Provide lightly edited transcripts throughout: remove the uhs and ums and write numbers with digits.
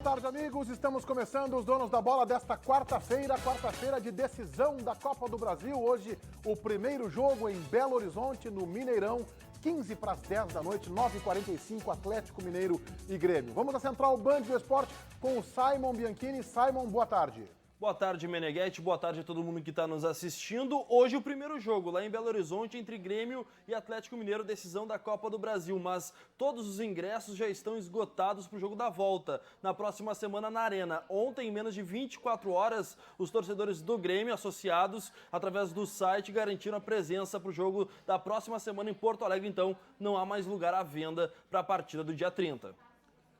tarde, amigos. Estamos começando os Donos da Bola desta quarta-feira de decisão da Copa do Brasil. Hoje, o primeiro jogo em Belo Horizonte, no Mineirão, 15 para as 10 da noite, 9h45, Atlético Mineiro e Grêmio. Vamos à Central Band do Esporte com o Simon Bianchini. Simon, boa tarde. Boa tarde, Meneghetti. Boa tarde a todo mundo que está nos assistindo. Hoje o primeiro jogo lá em Belo Horizonte entre Grêmio e Atlético Mineiro, decisão da Copa do Brasil. Mas todos os ingressos já estão esgotados para o jogo da volta, na próxima semana na Arena. Ontem, em menos de 24 horas, os torcedores do Grêmio, associados através do site, garantiram a presença para o jogo da próxima semana em Porto Alegre. Então, não há mais lugar à venda para a partida do dia 30.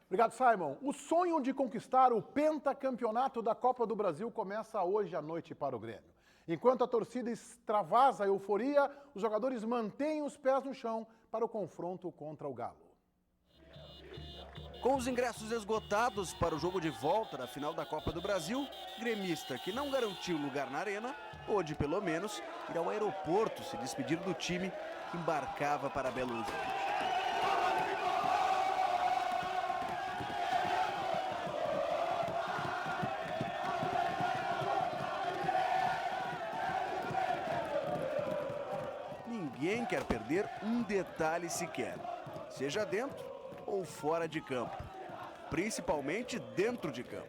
Obrigado, Simon. O sonho de conquistar o pentacampeonato da Copa do Brasil começa hoje à noite para o Grêmio. Enquanto a torcida extravasa a euforia, os jogadores mantêm os pés no chão para o confronto contra o Galo. Com os ingressos esgotados para o jogo de volta da final da Copa do Brasil, gremista que não garantiu lugar na Arena, pôde pelo menos ir ao aeroporto se despedir do time que embarcava para Belo Horizonte. Ninguém quer perder um detalhe sequer, seja dentro ou fora de campo, principalmente dentro de campo.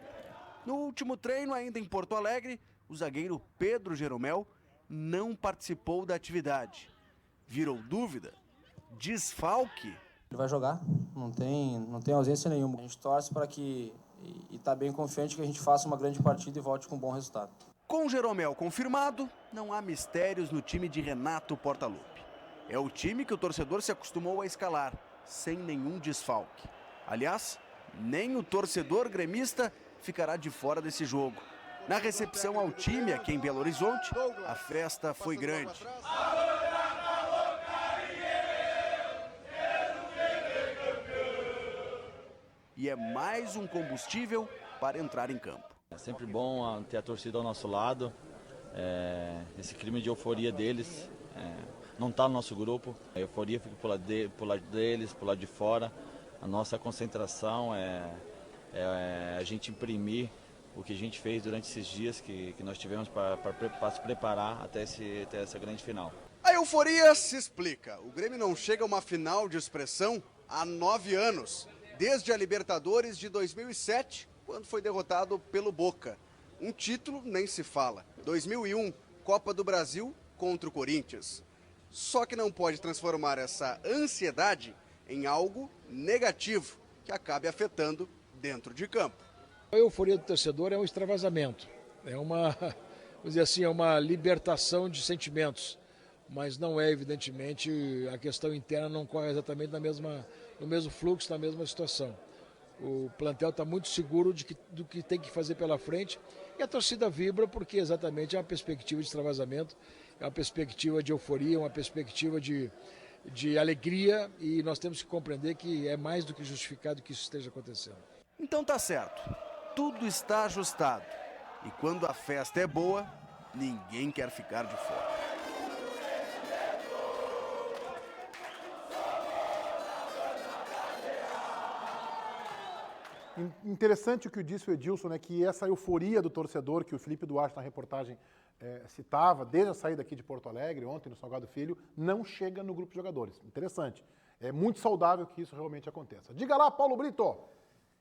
No último treino, ainda em Porto Alegre, o zagueiro Pedro Jeromel não participou da atividade. Virou dúvida? Desfalque? Ele vai jogar, não tem ausência nenhuma. A gente torce para que, e está bem confiante que a gente faça uma grande partida e volte com um bom resultado. Com Jeromel confirmado, não há mistérios no time de Renato Portaluppi. É o time que o torcedor se acostumou a escalar, sem nenhum desfalque. Aliás, nem o torcedor gremista ficará de fora desse jogo. Na recepção ao time aqui em Belo Horizonte, a festa foi grande. E é mais um combustível para entrar em campo. É sempre bom ter a torcida ao nosso lado, esse clima de euforia deles não está no nosso grupo, a euforia fica pro lado deles, pro lado de fora. A nossa concentração é a gente imprimir o que a gente fez durante esses dias que nós tivemos para se preparar até essa grande final. A euforia se explica. O Grêmio não chega a uma final de expressão há 9 anos, desde a Libertadores de 2007, quando foi derrotado pelo Boca. Um título nem se fala. 2001, Copa do Brasil contra o Corinthians. Só que não pode transformar essa ansiedade em algo negativo que acabe afetando dentro de campo. A euforia do torcedor é um extravasamento, vamos dizer assim, é uma libertação de sentimentos, mas não é, evidentemente, a questão interna não corre exatamente no mesmo fluxo, na mesma situação. O plantel está muito seguro do que tem que fazer pela frente e a torcida vibra porque exatamente é uma perspectiva de extravasamento, é uma perspectiva de euforia, uma perspectiva de alegria, e nós temos que compreender que é mais do que justificado que isso esteja acontecendo. Então tá certo, tudo está ajustado e quando a festa é boa, ninguém quer ficar de fora. Interessante o que disse o Edilson, né, que essa euforia do torcedor que o Felipe Duarte na reportagem citava, desde a saída aqui de Porto Alegre, ontem no Salgado Filho, não chega no grupo de jogadores. Interessante. É muito saudável que isso realmente aconteça. Diga lá, Paulo Brito.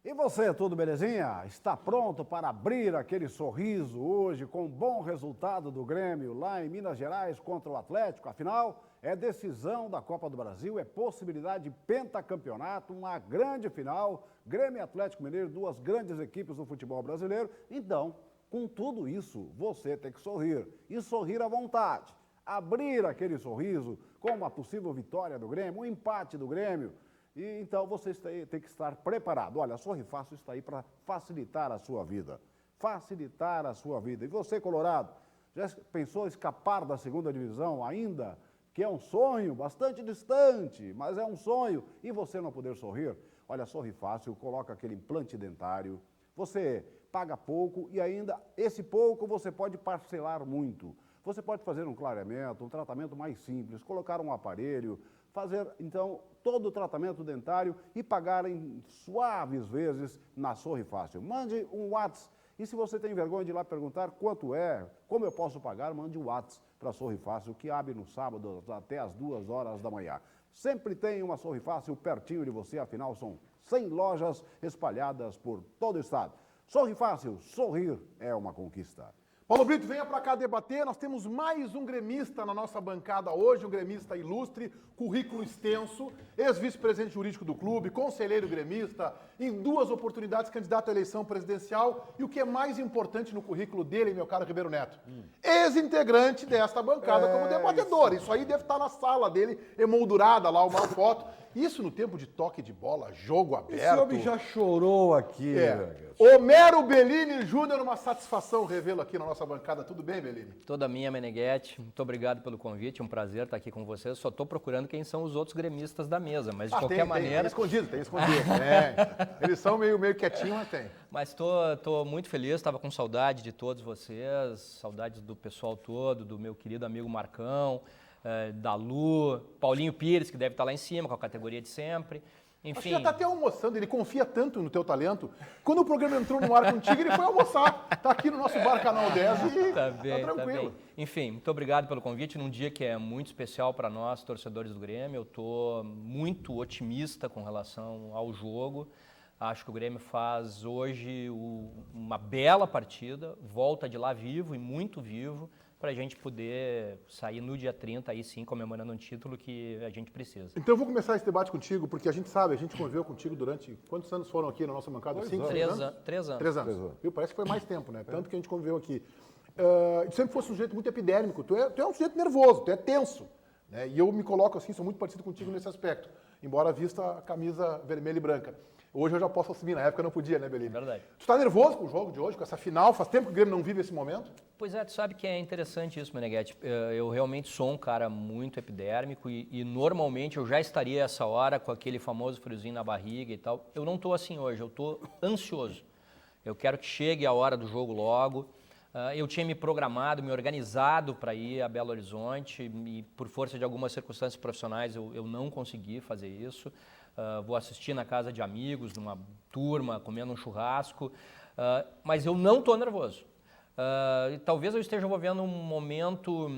E você, tudo belezinha? Está pronto para abrir aquele sorriso hoje com um bom resultado do Grêmio lá em Minas Gerais contra o Atlético? Afinal, é decisão da Copa do Brasil, é possibilidade de pentacampeonato, uma grande final, Grêmio e Atlético Mineiro, duas grandes equipes do futebol brasileiro. Então, com tudo isso, você tem que sorrir e sorrir à vontade. Abrir aquele sorriso com uma possível vitória do Grêmio, um empate do Grêmio. E então você tem que estar preparado. Olha, a Sorri Fácil está aí para facilitar a sua vida. Facilitar a sua vida. E você, Colorado, já pensou em escapar da segunda divisão ainda? Que é um sonho bastante distante, mas é um sonho. E você não poder sorrir? Olha, a Sorri Fácil coloca aquele implante dentário. Você paga pouco e ainda esse pouco você pode parcelar muito. Você pode fazer um clareamento, um tratamento mais simples, colocar um aparelho, fazer, então, todo o tratamento dentário e pagar em suaves vezes na Sorri Fácil. Mande um WhatsApp. E se você tem vergonha de ir lá perguntar quanto é, como eu posso pagar, mande um WhatsApp para a Sorri Fácil, que abre no sábado até as 2 horas da manhã. Sempre tem uma Sorri Fácil pertinho de você, afinal são 100 lojas espalhadas por todo o estado. Sorri Fácil, sorrir é uma conquista. Paulo Brito, venha para cá debater. Nós temos mais um gremista na nossa bancada hoje, um gremista ilustre, currículo extenso, ex-vice-presidente jurídico do clube, conselheiro gremista, em 2 oportunidades candidato à eleição presidencial e o que é mais importante no currículo dele, meu caro Ribeiro Neto, ex-integrante desta bancada como debatedor. Isso aí deve estar na sala dele, emoldurada lá, uma foto. Isso no tempo de toque de bola, jogo aberto. Esse homem já chorou aqui. Homero Bellini Júnior, uma satisfação revê-lo aqui na nossa bancada. Tudo bem, Bellini? Toda minha, Meneghetti. Muito obrigado pelo convite, um prazer estar aqui com você. Só estou procurando quem são os outros gremistas da mesa, mas de qualquer maneira... Tem escondido. Eles são meio quietinhos, mas tem. Mas estou muito feliz, estava com saudade de todos vocês, saudades do pessoal todo, do meu querido amigo Marcão, da Lu, Paulinho Pires, que deve estar lá em cima, com a categoria de sempre. Enfim. Acho que já está até almoçando, ele confia tanto no teu talento. Quando o programa entrou no ar contigo, ele foi almoçar. Está aqui no nosso bar Canal 10 e tá tranquilo. Enfim, muito obrigado pelo convite, num dia que é muito especial para nós, torcedores do Grêmio. Eu estou muito otimista com relação ao jogo. Acho que o Grêmio faz hoje uma bela partida, volta de lá vivo e muito vivo, para a gente poder sair no dia 30, aí sim, comemorando um título que a gente precisa. Então eu vou começar esse debate contigo, porque a gente sabe, a gente conviveu contigo durante... Quantos anos foram aqui na nossa bancada? 5, 6 anos? 3 anos. 3 anos. Viu? Parece que foi mais tempo, né? Tanto que a gente conviveu aqui. Tu sempre fosse um sujeito muito epidérmico, tu é um sujeito nervoso, tu é tenso. Né? E eu me coloco assim, sou muito parecido contigo nesse aspecto, embora vista a camisa vermelha e branca. Hoje eu já posso assumir, na época eu não podia, né, Bellini? Verdade. Tu está nervoso com o jogo de hoje, com essa final? Faz tempo que o Grêmio não vive esse momento? Pois é, tu sabe que é interessante isso, Meneghetti. Eu realmente sou um cara muito epidérmico e normalmente eu já estaria essa hora com aquele famoso friozinho na barriga e tal. Eu não estou assim hoje, eu estou ansioso. Eu quero que chegue a hora do jogo logo. Eu tinha me programado, me organizado para ir a Belo Horizonte e por força de algumas circunstâncias profissionais eu não consegui fazer isso. Vou assistir na casa de amigos, numa turma, comendo um churrasco, mas eu não estou nervoso. Talvez eu esteja vivendo um momento,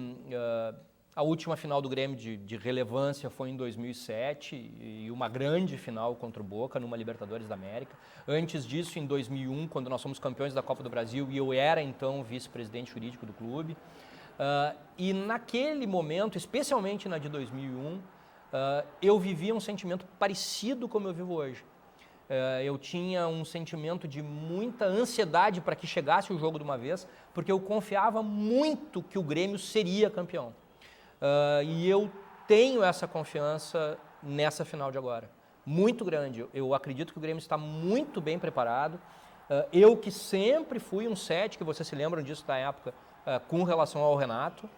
a última final do Grêmio de relevância foi em 2007 e uma grande final contra o Boca numa Libertadores da América. Antes disso, em 2001, quando nós fomos campeões da Copa do Brasil e eu era então vice-presidente jurídico do clube. E naquele momento, especialmente na de 2001, eu vivia um sentimento parecido como eu vivo hoje. Eu tinha um sentimento de muita ansiedade para que chegasse o jogo de uma vez, porque eu confiava muito que o Grêmio seria campeão. E eu tenho essa confiança nessa final de agora, muito grande. Eu acredito que o Grêmio está muito bem preparado. Eu que sempre fui um 7, que vocês se lembram disso da época, com relação ao Renato,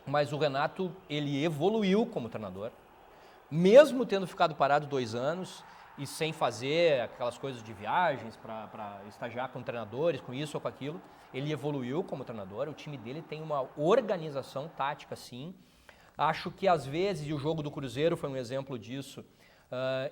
mas o Renato, ele evoluiu como treinador. Mesmo tendo ficado parado 2 anos e sem fazer aquelas coisas de viagens para estagiar com treinadores, com isso ou com aquilo, ele evoluiu como treinador. O time dele tem uma organização tática, sim. Acho que às vezes, e o jogo do Cruzeiro foi um exemplo disso,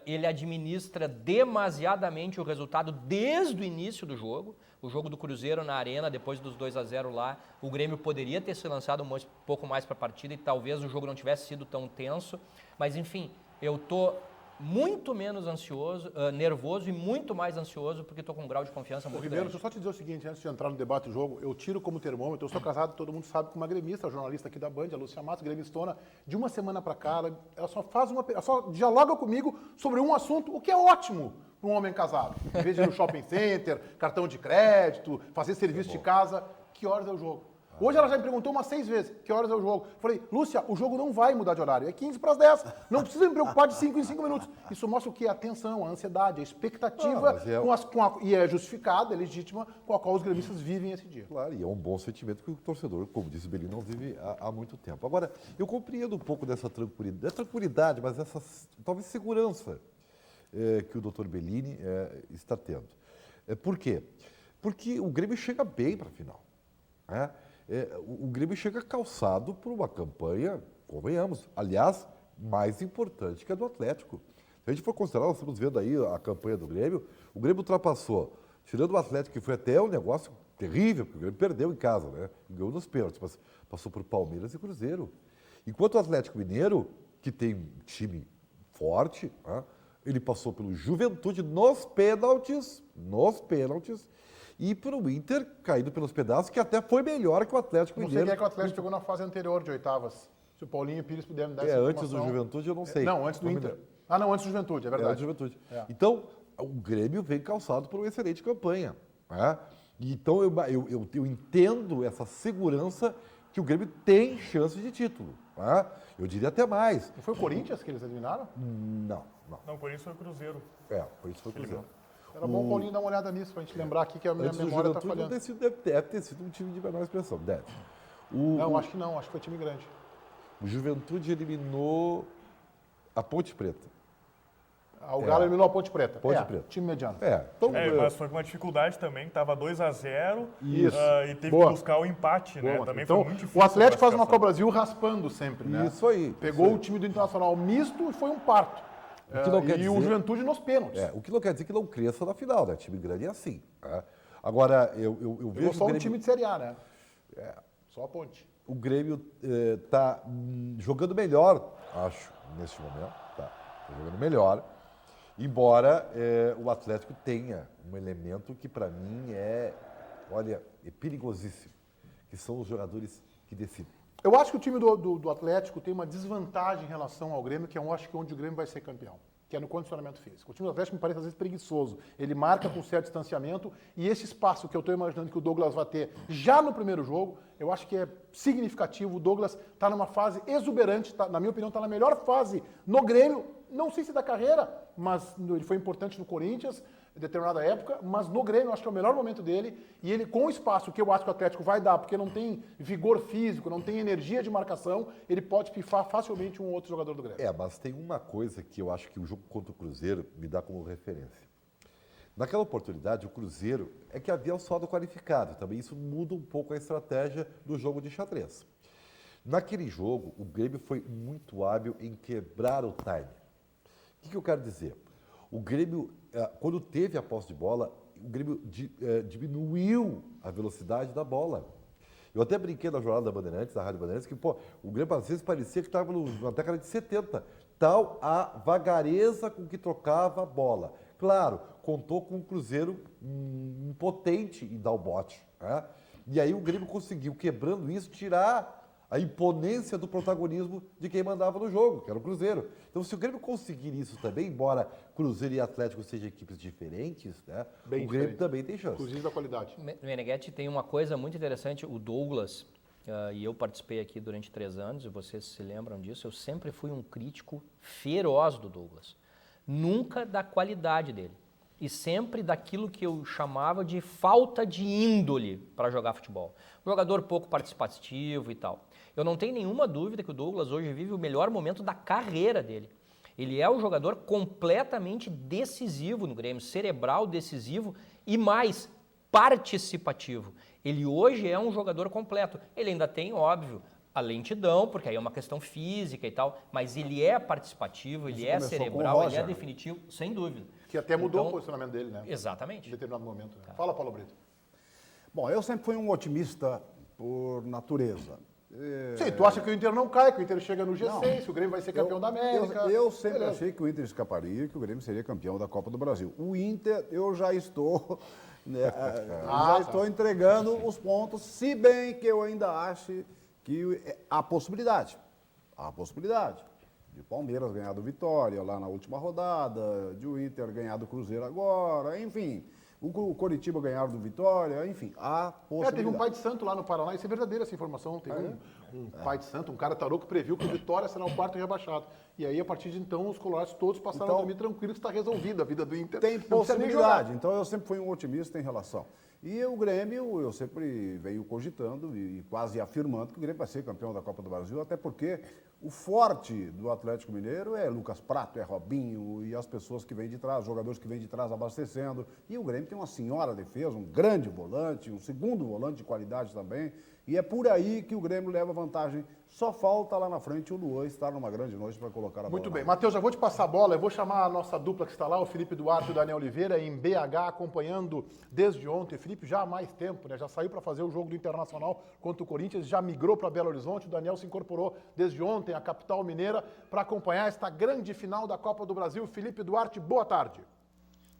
ele administra demasiadamente o resultado desde o início do jogo. O jogo do Cruzeiro na Arena, depois dos 2-0 lá, o Grêmio poderia ter se lançado um pouco mais para a partida e talvez o jogo não tivesse sido tão tenso. Mas enfim, eu estou muito menos ansioso, nervoso e muito mais ansioso porque estou com um grau de confiança muito Ribeiro, grande. deixa eu só te dizer o seguinte, antes de entrar no debate do jogo, eu tiro como termômetro, eu sou casado, todo mundo sabe, com uma gremista, jornalista aqui da Band, a Lúcia Matos, gremistona, de uma semana para cá, ela só dialoga comigo sobre um assunto, o que é ótimo para um homem casado. Em vez de ir no shopping center, cartão de crédito, fazer serviço de casa, que horas é o jogo? Hoje ela já me perguntou umas 6 vezes, que horas é o jogo? Falei, Lúcia, o jogo não vai mudar de horário, é 15 para as 10. Não precisa me preocupar de 5 em 5 minutos. Isso mostra o que? A tensão, a ansiedade, a expectativa, e é justificada, é legítima, com a qual os gremistas vivem esse dia. Claro, e é um bom sentimento que o torcedor, como disse o Bellini, não vive há muito tempo. Agora, eu compreendo um pouco dessa tranquilidade, mas essa talvez segurança que o doutor Bellini está tendo. Por quê? Porque o Grêmio chega bem para a final. O Grêmio chega calçado por uma campanha, convenhamos, aliás, mais importante que a do Atlético. Se a gente for considerar, nós estamos vendo aí a campanha do Grêmio, o Grêmio ultrapassou, tirando o Atlético, que foi até um negócio terrível, porque o Grêmio perdeu em casa, né? Ganhou nos pênaltis, mas passou por Palmeiras e Cruzeiro. Enquanto o Atlético Mineiro, que tem um time forte, né? Ele passou pelo Juventude nos pênaltis, e pelo Inter, caído pelos pedaços, que até foi melhor que o Atlético Não sei Mineiro. quem é que o Atlético pegou na fase anterior de oitavas. Se o Paulinho e o Pires puderem me dar essa Antes do informação. Juventude, eu não sei. Não, antes do Inter. Ah, não, antes do Juventude, é verdade. Antes do Juventude. É. Então, o Grêmio vem calçado por uma excelente campanha. Né? Então, eu entendo essa segurança que o Grêmio tem chance de título. Né? Eu diria até mais. Não foi o Corinthians que eles eliminaram? Não. Não, o Corinthians foi o Cruzeiro. Por isso foi o Cruzeiro. Era bom o Paulinho dar uma olhada nisso, pra gente lembrar aqui que a minha Antes do memória tá Juventude, falhando. deve ter sido um time de menor expressão. Deve. Não, acho que não, acho que foi time grande. O Juventude eliminou a Ponte Preta. O Galo eliminou a Ponte Preta. Ponte Preta. Time mediano. Então, Mas foi com uma dificuldade também, estava 2-0 Isso. E teve Boa. que buscar o empate, né? Também Então, foi muito difícil. o Atlético a faz uma classificação. Copa Brasil raspando sempre, né? Isso aí. Pegou o time do Internacional misto e foi um parto. que não quer e o dizer- Juventude nos pênaltis. o que não quer dizer que não cresça na final, né? Time grande é assim. Né? Agora, eu Pegou vejo só o um Grêmio, time de Série A, né? Só a Ponte. o Grêmio está jogando melhor, acho, neste momento. Tá jogando melhor. Embora o Atlético tenha um elemento que, para mim, é perigosíssimo, que são os jogadores que decidem. Eu acho que o time do Atlético tem uma desvantagem em relação ao Grêmio, que eu acho que é onde o Grêmio vai ser campeão, que é no condicionamento físico. O time do Atlético me parece, às vezes, preguiçoso. Ele marca com certo distanciamento e esse espaço que eu estou imaginando que o Douglas vai ter já no primeiro jogo, eu acho que é significativo. O Douglas está numa fase exuberante, na minha opinião, está na melhor fase no Grêmio, não sei se da carreira, mas ele foi importante no Corinthians, em determinada época, mas no Grêmio eu acho que é o melhor momento dele, e ele com o espaço que eu acho que o Atlético vai dar, porque não tem vigor físico, não tem energia de marcação, ele pode pifar facilmente um outro jogador do Grêmio. Mas tem uma coisa que eu acho que o jogo contra o Cruzeiro me dá como referência. Naquela oportunidade, o Cruzeiro é que havia o saldo qualificado, também isso muda um pouco a estratégia do jogo de xadrez. Naquele jogo, o Grêmio foi muito hábil em quebrar o time. O que eu quero dizer? O Grêmio, quando teve a posse de bola, o Grêmio diminuiu a velocidade da bola. Eu até brinquei na jornada da Bandeirantes, da Rádio Bandeirantes, que o Grêmio às vezes parecia que estava na década de 70. Tal a vagareza com que trocava a bola. Claro, contou com um Cruzeiro impotente em dar o bote. Né? E aí o Grêmio conseguiu, quebrando isso, tirar a imponência do protagonismo de quem mandava no jogo, que era o Cruzeiro. Então, se o Grêmio conseguir isso também, embora Cruzeiro e Atlético sejam equipes diferentes, né, o Grêmio diferente. também tem chance. Inclusive da qualidade. Meneghetti, tem uma coisa muito interessante, o Douglas, e eu participei aqui durante 3 anos, e vocês se lembram disso, eu sempre fui um crítico feroz do Douglas. Nunca da qualidade dele. E sempre daquilo que eu chamava de falta de índole para jogar futebol. Um jogador pouco participativo e tal. Eu não tenho nenhuma dúvida que o Douglas hoje vive o melhor momento da carreira dele. Ele é um jogador completamente decisivo no Grêmio, cerebral, decisivo e mais participativo. Ele hoje é um jogador completo. Ele ainda tem, óbvio, a lentidão, porque aí é uma questão física e tal, mas ele é participativo, ele é cerebral, ele é definitivo, sem dúvida. Que até mudou o posicionamento dele, né? Exatamente. Em determinado momento. Né? Fala, Paulo Brito. Bom, eu sempre fui um otimista por natureza. Sim, tu acha que o Inter não cai, que o Inter chega no G6, que o Grêmio vai ser campeão da América. Eu sempre achei que o Inter escaparia e que o Grêmio seria campeão da Copa do Brasil. O Inter, eu já estou, estou entregando os pontos, se bem que eu ainda acho que há possibilidade de Palmeiras ganhar do Vitória lá na última rodada, de o Inter ganhar do Cruzeiro agora, enfim. O Coritiba ganhar do Vitória, enfim, há possibilidade. Teve um pai de santo lá no Paraná, isso é verdadeira essa informação. Teve um pai de santo, um cara tarô que previu que o Vitória será o 4º rebaixado. E aí, a partir de então, os colorados todos passaram a dormir tranquilos, que está resolvida a vida do Inter. Tem Não precisa nem jogar. possibilidade, então eu sempre fui um otimista em relação. E o Grêmio, eu sempre venho cogitando e quase afirmando que o Grêmio vai ser campeão da Copa do Brasil, até porque o forte do Atlético Mineiro é Lucas Prato, é Robinho e as pessoas que vêm de trás, os jogadores que vêm de trás abastecendo. E o Grêmio tem uma senhora defesa, um grande volante, um segundo volante de qualidade também, E é por aí que o Grêmio leva vantagem. Só falta lá na frente o Luan estar numa grande noite para colocar a bola. Muito bem. Matheus, já vou te passar a bola. Eu vou chamar a nossa dupla que está lá, o Felipe Duarte e o Daniel Oliveira, em BH, acompanhando desde ontem. Felipe já há mais tempo, né? Já saiu para fazer o jogo do Internacional contra o Corinthians, já migrou para Belo Horizonte. O Daniel se incorporou desde ontem à capital mineira para acompanhar esta grande final da Copa do Brasil. Felipe Duarte, boa tarde.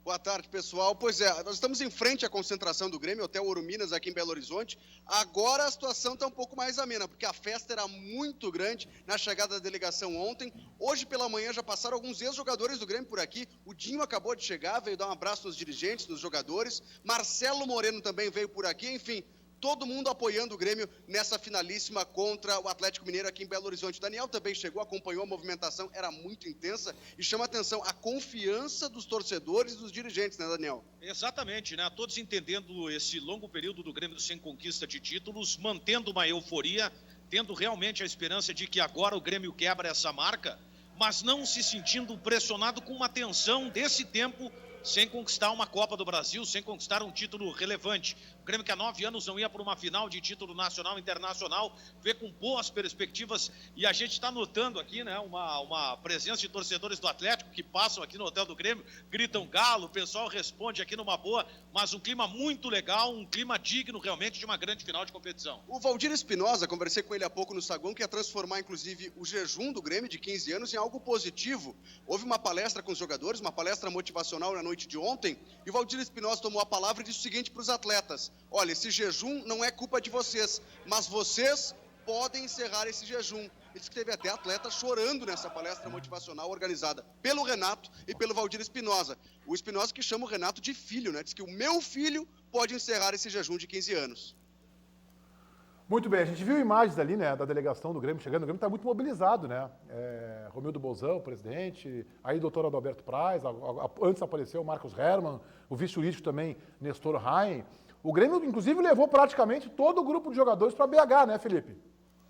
Boa tarde, pessoal. Pois é, nós estamos em frente à concentração do Grêmio, Hotel Ouro Minas, aqui em Belo Horizonte. Agora a situação está um pouco mais amena, porque a festa era muito grande na chegada da delegação ontem. Hoje pela manhã já passaram alguns ex-jogadores do Grêmio por aqui. O Dinho acabou de chegar, veio dar um abraço nos dirigentes, nos jogadores. Marcelo Moreno também veio por aqui, enfim. Todo mundo apoiando o Grêmio nessa finalíssima contra o Atlético Mineiro aqui em Belo Horizonte. Daniel também chegou, acompanhou a movimentação, era muito intensa e chama a atenção a confiança dos torcedores e dos dirigentes, né, Daniel? Exatamente, né? Todos entendendo esse longo período do Grêmio sem conquista de títulos, mantendo uma euforia, tendo realmente a esperança de que agora o Grêmio quebra essa marca, mas não se sentindo pressionado com uma tensão desse tempo sem conquistar uma Copa do Brasil, sem conquistar um título relevante. O Grêmio que há 9 anos não ia para uma final de título nacional e internacional, vê com boas perspectivas, e a gente está notando aqui, né, uma presença de torcedores do Atlético que passam aqui no Hotel do Grêmio, gritam galo, o pessoal responde aqui numa boa, mas um clima muito legal, um clima digno realmente de uma grande final de competição. O Valdir Espinosa, conversei com ele há pouco no saguão, que ia transformar inclusive o jejum do Grêmio de 15 anos em algo positivo. Houve uma palestra com os jogadores, uma palestra motivacional na noite de ontem, e o Valdir Espinosa tomou a palavra e disse o seguinte para os atletas: olha, esse jejum não é culpa de vocês, mas vocês podem encerrar esse jejum. Ele disse que teve até atleta chorando nessa palestra motivacional organizada pelo Renato e pelo Valdir Espinosa. O Espinosa que chama o Renato de filho, né? Diz que o meu filho pode encerrar esse jejum de 15 anos. Muito bem, a gente viu imagens ali, né, da delegação do Grêmio chegando. O Grêmio está muito mobilizado, né? Romildo Bolzão, presidente, aí o doutor Adalberto Praz, antes apareceu o Marcos Hermann, o vice-jurídico também, Nestor Rain. O Grêmio, inclusive, levou praticamente todo o grupo de jogadores para BH, né, Felipe?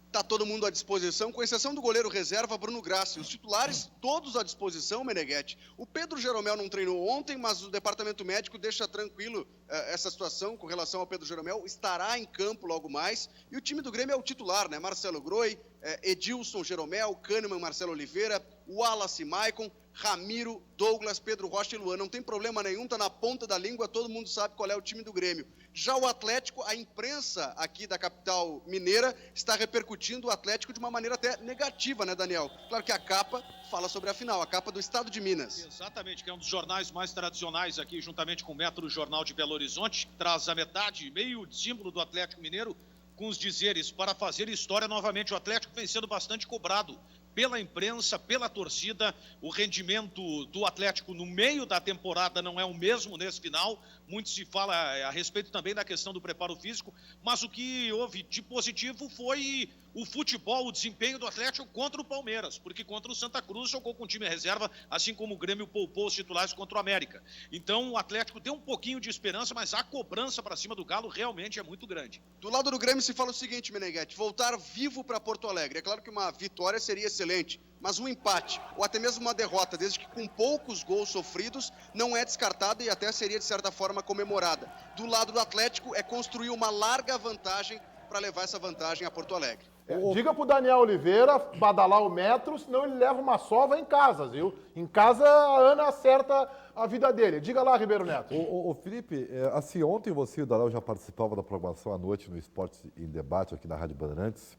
Está todo mundo à disposição, com exceção do goleiro reserva Bruno Grassi. Os titulares todos à disposição, Meneghetti. O Pedro Jeromel não treinou ontem, mas o departamento médico deixa tranquilo essa situação com relação ao Pedro Jeromel. Estará em campo logo mais. E o time do Grêmio é o titular, né? Marcelo Groi, Edilson Jeromel, Kahneman, Marcelo Oliveira, Wallace Maicon, Ramiro, Douglas, Pedro Rocha e Luan. Não tem problema nenhum, tá na ponta da língua, todo mundo sabe qual é o time do Grêmio. Já o Atlético, a imprensa aqui da capital mineira está repercutindo o Atlético de uma maneira até negativa, né, Daniel? Claro que a capa fala sobre a final, a capa do Estado de Minas. Exatamente, que é um dos jornais mais tradicionais aqui, juntamente com o Metro Jornal de Belo Horizonte, que traz a metade, meio símbolo do Atlético Mineiro, com os dizeres: para fazer história novamente. O Atlético vem sendo bastante cobrado pela imprensa, pela torcida. O rendimento do Atlético no meio da temporada não é o mesmo nesse final. Muito se fala a respeito também da questão do preparo físico, mas o que houve de positivo foi o futebol, o desempenho do Atlético contra o Palmeiras, porque contra o Santa Cruz jogou com time reserva, assim como o Grêmio poupou os titulares contra o América. Então o Atlético deu um pouquinho de esperança, mas a cobrança para cima do Galo realmente é muito grande. Do lado do Grêmio se fala o seguinte, Meneghetti: voltar vivo para Porto Alegre. É claro que uma vitória seria excelente, mas um empate ou até mesmo uma derrota, desde que com poucos gols sofridos, não é descartada e até seria de certa forma comemorada. Do lado do Atlético é construir uma larga vantagem para levar essa vantagem a Porto Alegre. Diga pro Daniel Oliveira badalar o metro, senão ele leva uma sova em casa, viu? Em casa a Ana acerta a vida dele. Diga lá, Ribeiro Neto. Ô Felipe, assim, ontem você e o Daniel já participavam da programação à noite no Esporte em Debate aqui na Rádio Bandeirantes.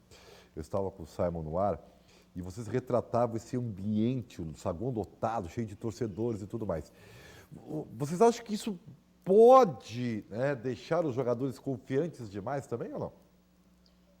Eu estava com o Simon no ar e vocês retratavam esse ambiente, o saguão lotado, cheio de torcedores e tudo mais. Vocês acham que isso pode, né, deixar os jogadores confiantes demais também ou não?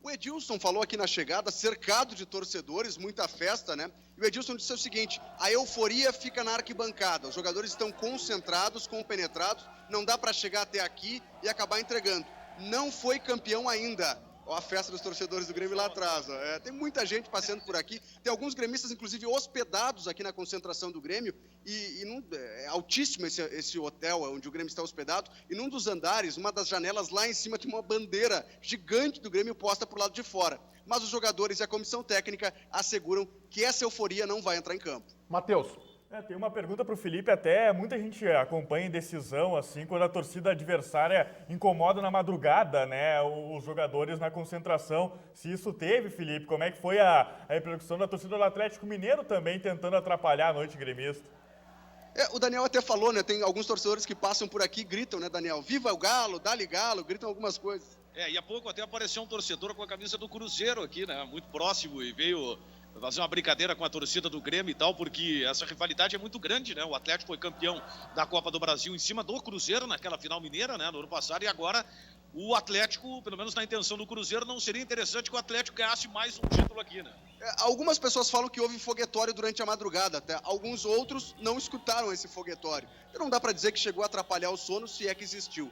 O Edilson falou aqui na chegada, cercado de torcedores, muita festa, né? E o Edilson disse o seguinte: a euforia fica na arquibancada, os jogadores estão concentrados, compenetrados, não dá para chegar até aqui e acabar entregando. Não foi campeão ainda. Ó, a festa dos torcedores do Grêmio lá atrás. Tem muita gente passando por aqui, tem alguns gremistas, inclusive, hospedados aqui na concentração do Grêmio, é altíssimo esse hotel onde o Grêmio está hospedado, e num dos andares, uma das janelas lá em cima tem uma bandeira gigante do Grêmio posta para o lado de fora. Mas os jogadores e a comissão técnica asseguram que essa euforia não vai entrar em campo. Matheus. Tem uma pergunta para o Felipe, até muita gente acompanha em decisão, assim, quando a torcida adversária incomoda na madrugada, né, os jogadores na concentração. Se isso teve, Felipe, como é que foi a repercussão da torcida do Atlético Mineiro também tentando atrapalhar a noite gremista? O Daniel até falou, né, tem alguns torcedores que passam por aqui e gritam, né, Daniel? Viva o Galo, dá-lhe Galo, gritam algumas coisas. E há pouco até apareceu um torcedor com a camisa do Cruzeiro aqui, né, muito próximo, e veio fazer uma brincadeira com a torcida do Grêmio e tal, porque essa rivalidade é muito grande, né? O Atlético foi campeão da Copa do Brasil em cima do Cruzeiro naquela final mineira, né, no ano passado, e agora o Atlético, pelo menos na intenção do Cruzeiro, não seria interessante que o Atlético ganhasse mais um título aqui, né? Algumas pessoas falam que houve foguetório durante a madrugada, até alguns outros não escutaram esse foguetório. E não dá para dizer que chegou a atrapalhar o sono, se é que existiu.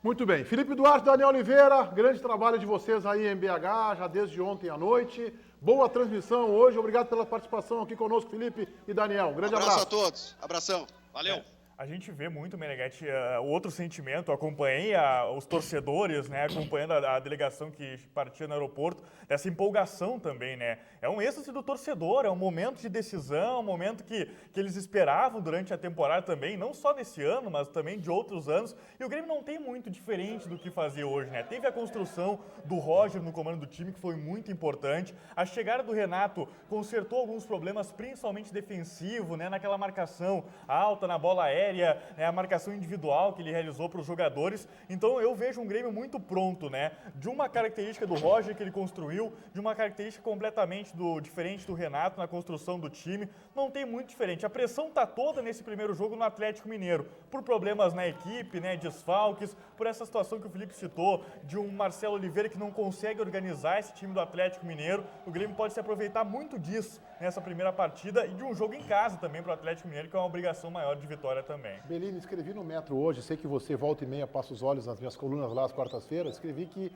Muito bem. Felipe Duarte, Daniel Oliveira, grande trabalho de vocês aí em BH, já desde ontem à noite. Boa transmissão hoje. Obrigado pela participação aqui conosco, Felipe e Daniel. Grande abraço. Abraço a todos. Abração. Valeu. A gente vê muito, Meneghetti, outro sentimento. Acompanhei os torcedores, né, acompanhando a delegação que partia no aeroporto, dessa empolgação também, né? É um êxtase do torcedor, é um momento de decisão, um momento que eles esperavam durante a temporada também, não só desse ano, mas também de outros anos. E o Grêmio não tem muito diferente do que fazer hoje, né? Teve a construção do Roger no comando do time, que foi muito importante. A chegada do Renato consertou alguns problemas, principalmente defensivo, né? Naquela marcação alta, na bola aérea, né, a marcação individual que ele realizou para os jogadores. Então eu vejo um Grêmio muito pronto, né? De uma característica do Roger que ele construiu, de uma característica completamente diferente do Renato na construção do time. Não tem muito diferente. A pressão está toda nesse primeiro jogo no Atlético Mineiro, por problemas na equipe, né, desfalques, por essa situação que o Felipe citou, de um Marcelo Oliveira que não consegue organizar esse time do Atlético Mineiro. O Grêmio pode se aproveitar muito disso nessa primeira partida e de um jogo em casa também para o Atlético Mineiro, que é uma obrigação maior de vitória também. Belini, escrevi no Metro hoje, sei que você volta e meia passa os olhos nas minhas colunas lá às quartas-feiras, escrevi que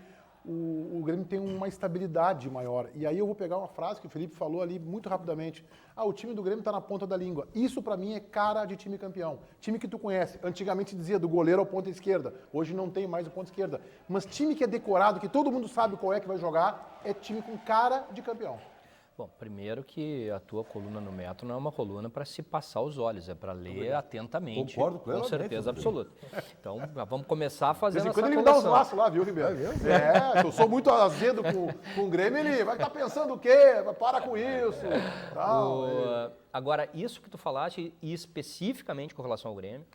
o Grêmio tem uma estabilidade maior. E aí eu vou pegar uma frase que o Felipe falou ali muito rapidamente. O time do Grêmio está na ponta da língua. Isso para mim é cara de time campeão. Time que tu conhece. Antigamente dizia do goleiro ao ponta esquerda. Hoje não tem mais o ponta esquerda. Mas time que é decorado, que todo mundo sabe qual é que vai jogar, é time com cara de campeão. Bom, primeiro que a tua coluna no Metro não é uma coluna para se passar os olhos, é para ler atentamente. Concordo com certeza absoluta. Então, vamos começar fazendo essa quando ele me colação. dá uns laços lá, viu, Ribeiro? Eu sou muito azedo com o Grêmio, ele vai estar pensando o quê? Para com isso. Agora, isso que tu falaste, e especificamente com relação ao Grêmio,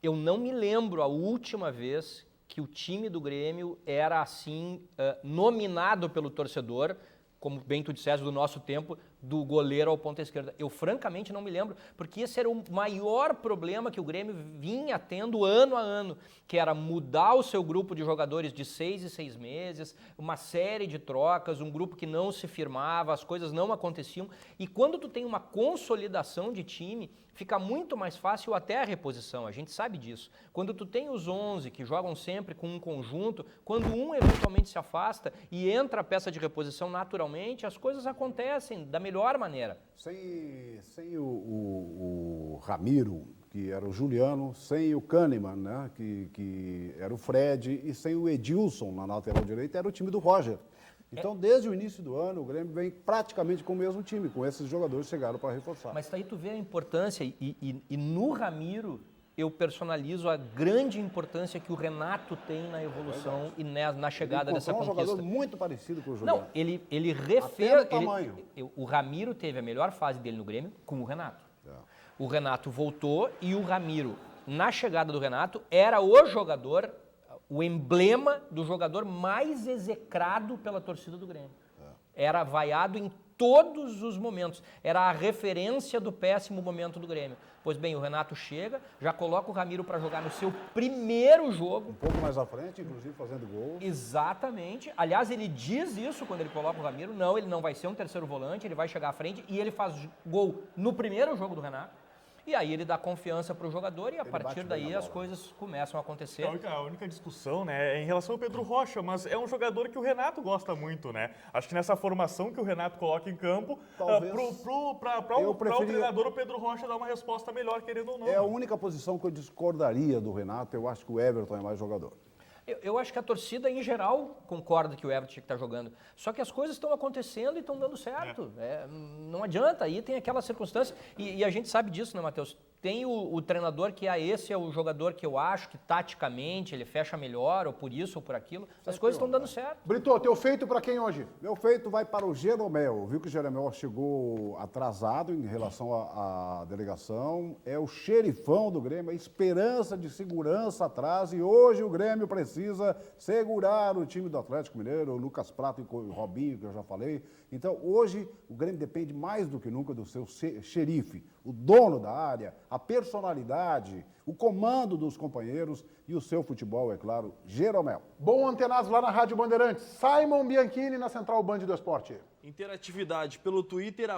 eu não me lembro a última vez que o time do Grêmio era assim, nominado pelo torcedor, como bem tu disseste, do nosso tempo, do goleiro ao ponta esquerda. Eu francamente não me lembro, porque esse era o maior problema que o Grêmio vinha tendo ano a ano, que era mudar o seu grupo de jogadores de 6 em 6 meses, uma série de trocas, um grupo que não se firmava, as coisas não aconteciam. E quando tu tem uma consolidação de time, fica muito mais fácil até a reposição, a gente sabe disso. Quando tu tem os 11 que jogam sempre com um conjunto, quando um eventualmente se afasta e entra a peça de reposição naturalmente, as coisas acontecem da melhor maneira. Sem o Ramiro, que era o Juliano, sem o Kahneman, né, que era o Fred, e sem o Edilson na lateral direita, era o time do Roger. Então, desde o início do ano, o Grêmio vem praticamente com o mesmo time, com esses jogadores que chegaram para reforçar. Mas aí tu vê a importância, e no Ramiro eu personalizo a grande importância que o Renato tem na evolução e na chegada dessa conquista. Um jogador muito parecido com o Juliano. Não, ele refez... tamanho. O Ramiro teve a melhor fase dele no Grêmio com o Renato. O Renato voltou e o Ramiro, na chegada do Renato, era o jogador, o emblema do jogador mais execrado pela torcida do Grêmio. Era vaiado em todos os momentos. Era a referência do péssimo momento do Grêmio. Pois bem, o Renato chega, já coloca o Ramiro para jogar no seu primeiro jogo. Um pouco mais à frente, inclusive fazendo gol. Exatamente. Aliás, ele diz isso quando ele coloca o Ramiro. Não, ele não vai ser um terceiro volante, ele vai chegar à frente e ele faz gol no primeiro jogo do Renato. E aí ele dá confiança para o jogador e a partir daí as coisas começam a acontecer. A única discussão, né, é em relação ao Pedro Rocha, mas é um jogador que o Renato gosta muito, né? Acho que nessa formação que o Renato coloca em campo, para o treinador, o Pedro Rocha dá uma resposta melhor, querendo ou não. É a única posição que eu discordaria do Renato, eu acho que o Everton é mais jogador. Eu acho que a torcida, em geral, concorda que o Everton tinha que estar jogando. Só que as coisas estão acontecendo e estão dando certo. Não adianta, aí tem aquela circunstância. E a gente sabe disso, né, Matheus? Tem o treinador que esse é o jogador que eu acho que taticamente ele fecha melhor, ou por isso ou por aquilo. As coisas estão dando certo. Brito, teu feito para quem hoje? Meu feito vai para o Jeromel. Viu que o Jeromel chegou atrasado em relação à delegação. É o xerifão do Grêmio, a esperança de segurança atrás. E hoje o Grêmio precisa segurar o time do Atlético Mineiro, o Lucas Prato e o Robinho, que eu já falei. Então, hoje, o Grêmio depende mais do que nunca do seu xerife, o dono da área, a personalidade, o comando dos companheiros e o seu futebol, é claro, Jeromel. Bom antenazo lá na Rádio Bandeirantes. Simon Bianchini na Central Band do Esporte. Interatividade pelo Twitter,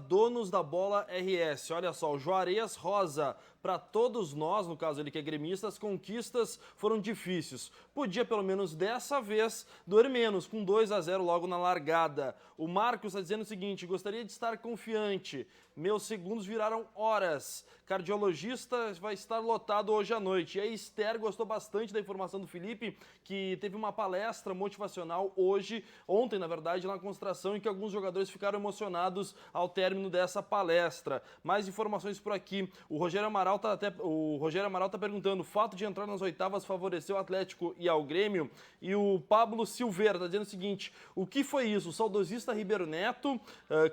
@donosdabolaRS. Olha só, o Juarez Rosa. Para todos nós, no caso ele que é gremista, as conquistas foram difíceis. Podia, pelo menos dessa vez, doer menos, com 2-0 logo na largada. O Marcos está dizendo o seguinte: gostaria de estar confiante. Meus segundos viraram horas. Cardiologista vai estar lotado hoje à noite. E a Esther gostou bastante da informação do Felipe, que teve uma palestra motivacional ontem, na verdade, na concentração, em que alguns jogadores ficaram emocionados ao término dessa palestra. Mais informações por aqui. O Rogério Amaral está perguntando: o fato de entrar nas oitavas favoreceu o Atlético e ao Grêmio? E o Pablo Silveira está dizendo o seguinte: o que foi isso? O saudosista Ribeiro Neto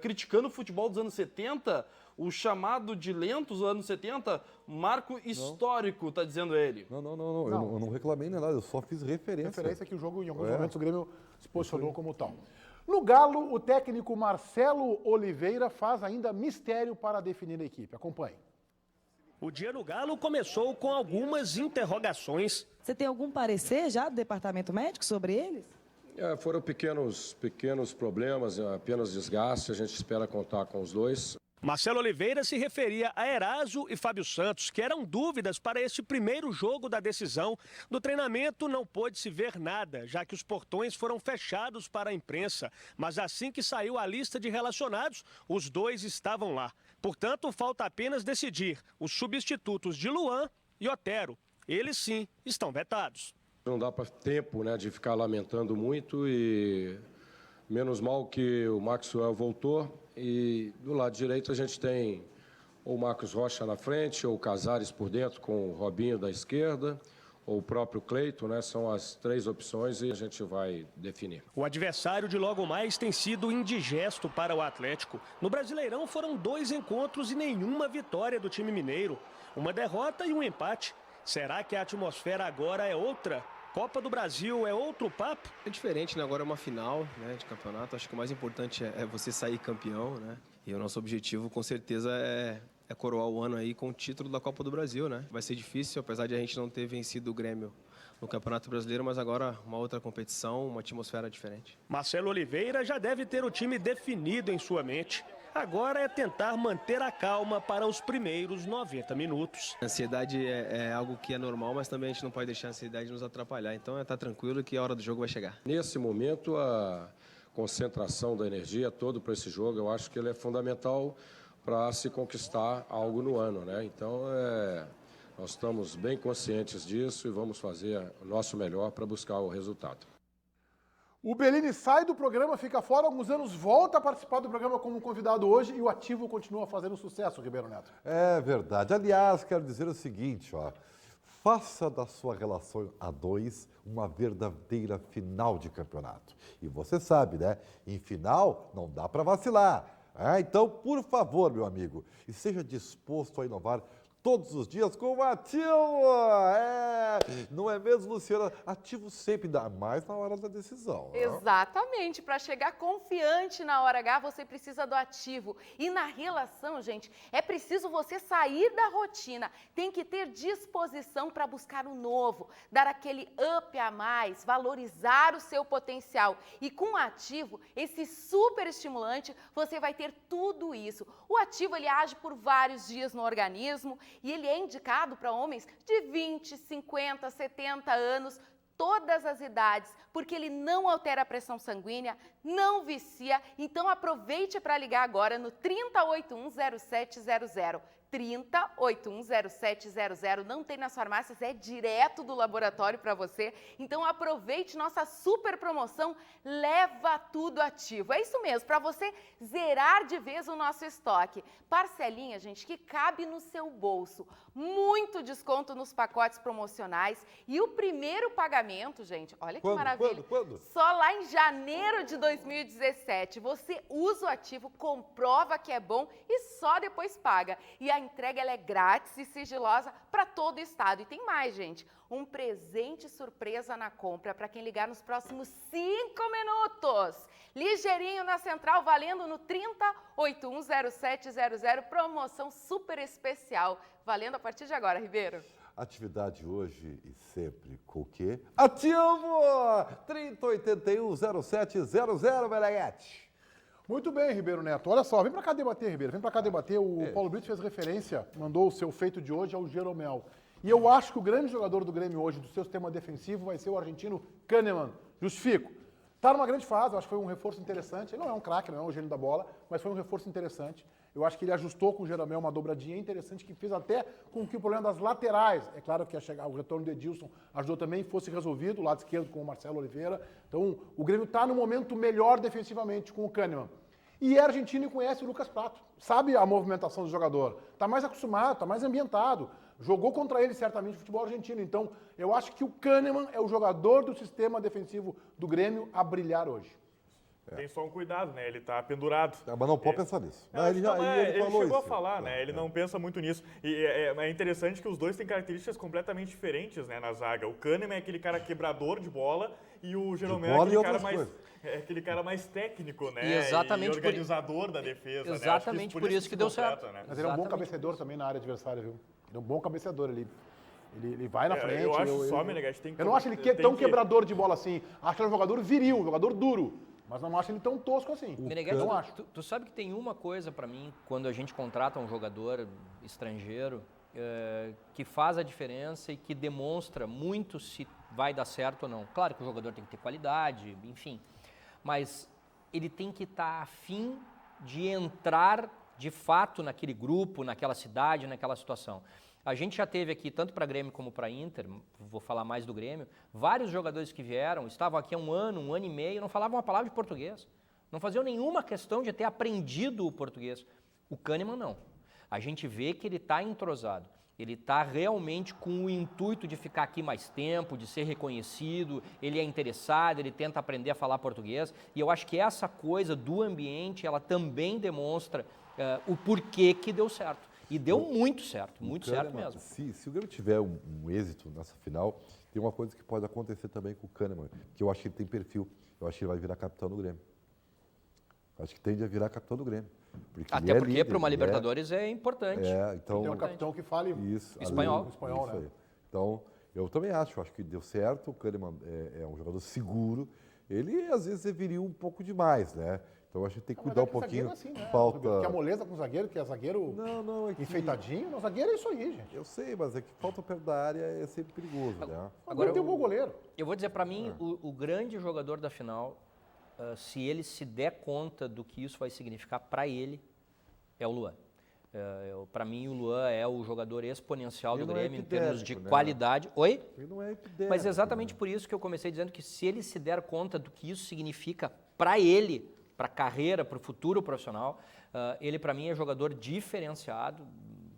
criticando o futebol dos anos 70? O chamado de lento dos anos 70, marco histórico, está dizendo ele. Não. Eu não reclamei nem nada, eu só fiz referência. Referência que o jogo, em alguns momentos, o Grêmio se posicionou como tal. No Galo, o técnico Marcelo Oliveira faz ainda mistério para definir a equipe. Acompanhe. O dia no Galo começou com algumas interrogações. Você tem algum parecer já do departamento médico sobre eles? Foram pequenos problemas, apenas desgaste. A gente espera contar com os dois. Marcelo Oliveira se referia a Eraso e Fábio Santos, que eram dúvidas para este primeiro jogo da decisão. Do treinamento não pôde se ver nada, já que os portões foram fechados para a imprensa. Mas assim que saiu a lista de relacionados, os dois estavam lá. Portanto, falta apenas decidir os substitutos de Luan e Otero. Eles sim estão vetados. Não dá para tempo, de ficar lamentando muito e menos mal que o Maxwell voltou. E do lado direito a gente tem ou o Marcos Rocha na frente, ou o Casares por dentro com o Robinho da esquerda, ou o próprio Cleiton, São as três opções e a gente vai definir. O adversário de logo mais tem sido indigesto para o Atlético. No Brasileirão foram 2 encontros e nenhuma vitória do time mineiro. Uma derrota e um empate. Será que a atmosfera agora é outra? Copa do Brasil é outro papo? É diferente, Agora é uma final, de campeonato. Acho que o mais importante é você sair campeão, E o nosso objetivo, com certeza, é coroar o ano aí com o título da Copa do Brasil, Vai ser difícil, apesar de a gente não ter vencido o Grêmio no Campeonato Brasileiro, mas agora uma outra competição, uma atmosfera diferente. Marcelo Oliveira já deve ter o time definido em sua mente. Agora é tentar manter a calma para os primeiros 90 minutos. A ansiedade é algo que é normal, mas também a gente não pode deixar a ansiedade nos atrapalhar. Então é estar tranquilo que a hora do jogo vai chegar. Nesse momento, a concentração da energia toda para esse jogo, eu acho que ele é fundamental para se conquistar algo no ano, Então, nós estamos bem conscientes disso e vamos fazer o nosso melhor para buscar o resultado. O Bellini sai do programa, fica fora alguns anos, volta a participar do programa como convidado hoje e o ativo continua fazendo sucesso, Ribeiro Neto. É verdade. Aliás, quero dizer o seguinte, faça da sua relação a dois uma verdadeira final de campeonato. E você sabe, em final não dá para vacilar. Então, por favor, meu amigo, esteja disposto a inovar todos os dias com o ativo. Não é mesmo, Luciana? Ativo sempre dá mais na hora da decisão. Exatamente. Para chegar confiante na hora H, você precisa do ativo. E na relação, gente, é preciso você sair da rotina. Tem que ter disposição para buscar o novo, dar aquele up a mais, valorizar o seu potencial. E com o ativo, esse super estimulante, você vai ter tudo isso. O ativo, ele age por vários dias no organismo, e ele é indicado para homens de 20, 50, 70 anos, todas as idades, porque ele não altera a pressão sanguínea, não vicia. Então aproveite para ligar agora no 30810700. 30-810700. Não tem nas farmácias, é direto do laboratório para você. Então aproveite nossa super promoção Leva Tudo Ativo. É isso mesmo, para você zerar de vez o nosso estoque. Parcelinha, gente, que cabe no seu bolso. Muito desconto nos pacotes promocionais. E o primeiro pagamento, gente, olha que maravilha. Quando? Só lá em janeiro de 2017. Você usa o ativo, comprova que é bom e só depois paga. E a entrega ela é grátis e sigilosa para todo o estado. E tem mais, gente. Um presente surpresa na compra para quem ligar nos próximos 5 minutos. Ligeirinho na central, valendo no 30-810700. Promoção super especial. Valendo a partir de agora, Ribeiro. Atividade hoje e sempre com o quê? Ativo! 30-810700, Meneghete. Muito bem, Ribeiro Neto. Olha só, vem pra cá debater, Ribeiro. Vem pra cá debater. O Paulo Brito fez referência, mandou o seu feito de hoje ao Jeromel. E eu acho que o grande jogador do Grêmio hoje, do seu sistema defensivo, vai ser o argentino Kahneman. Justifico. Tá numa grande fase, eu acho que foi um reforço interessante. Ele não é um craque, não é um gênio da bola, mas foi um reforço interessante. Eu acho que ele ajustou com o Jeromel uma dobradinha interessante que fez até com que o problema das laterais, é claro que ia chegar, o retorno de Edilson ajudou também, fosse resolvido, o lado esquerdo com o Marcelo Oliveira. Então, o Grêmio está no momento melhor defensivamente com o Kahneman. E é argentino e conhece o Lucas Prato, sabe a movimentação do jogador, está mais acostumado, está mais ambientado, jogou contra ele certamente o futebol argentino. Então, eu acho que o Kahneman é o jogador do sistema defensivo do Grêmio a brilhar hoje. Tem só um cuidado, né? Ele tá pendurado. Mas não pode pensar nisso. Ele chegou isso. a falar, né? Ele não pensa muito nisso. E é interessante que os dois têm características completamente diferentes, né, na zaga. O Kahneman é aquele cara quebrador de bola e o Jeromel é aquele cara mais técnico, né? E exatamente e organizador da defesa. Exatamente né? por isso que deu certo. Né? Mas ele é um bom cabeceador também na área adversária, viu? Ele é um bom cabeceador ali. Ele vai na frente. Eu acho só, Meneghete, tem que... Eu não acho ele tão quebrador de bola assim. Acho que ele é um jogador viril, um jogador duro. Mas não acho ele tão tosco assim. Meneghete, tu sabe que tem uma coisa para mim, quando a gente contrata um jogador estrangeiro, que faz a diferença e que demonstra muito se vai dar certo ou não. Claro que o jogador tem que ter qualidade, enfim. Mas ele tem que estar afim de entrar de fato naquele grupo, naquela cidade, naquela situação. A gente já teve aqui, tanto para Grêmio como para Inter, vou falar mais do Grêmio, vários jogadores que vieram, estavam aqui há um ano e meio, não falavam uma palavra de português. Não faziam nenhuma questão de ter aprendido o português. O Kahneman não. A gente vê que ele está entrosado. Ele está realmente com o intuito de ficar aqui mais tempo, de ser reconhecido, ele é interessado, ele tenta aprender a falar português. E eu acho que essa coisa do ambiente, ela também demonstra o porquê que deu certo. E deu muito certo Kahneman, mesmo. Se o Grêmio tiver um êxito nessa final, tem uma coisa que pode acontecer também com o Kahneman, que eu acho que ele tem perfil. Eu acho que ele vai virar capitão do Grêmio. Eu acho que tende a virar capitão do Grêmio. Até porque para uma Libertadores é importante. Então, tem um capitão que fale espanhol. Espanhol, né? Então, eu também acho que deu certo. O Kahneman é um jogador seguro. Ele, às vezes, viria um pouco demais, né? Então, acho que tem que cuidar um pouquinho. Assim, né? Falta... Que a moleza com o zagueiro, que é zagueiro enfeitadinho. O zagueiro é isso aí, gente. Eu sei, mas é que falta perto da área é sempre perigoso, né? Agora tem um bom goleiro. Eu vou dizer, para mim, o grande jogador da final, se ele se der conta do que isso vai significar para ele, é o Luan. Para mim, o Luan é o jogador exponencial do Grêmio em termos de qualidade. Oi? Ele não é epidérmico. Mas exatamente por isso que eu comecei dizendo que se ele se der conta do que isso significa para ele, para a carreira, para o futuro profissional, ele para mim é jogador diferenciado,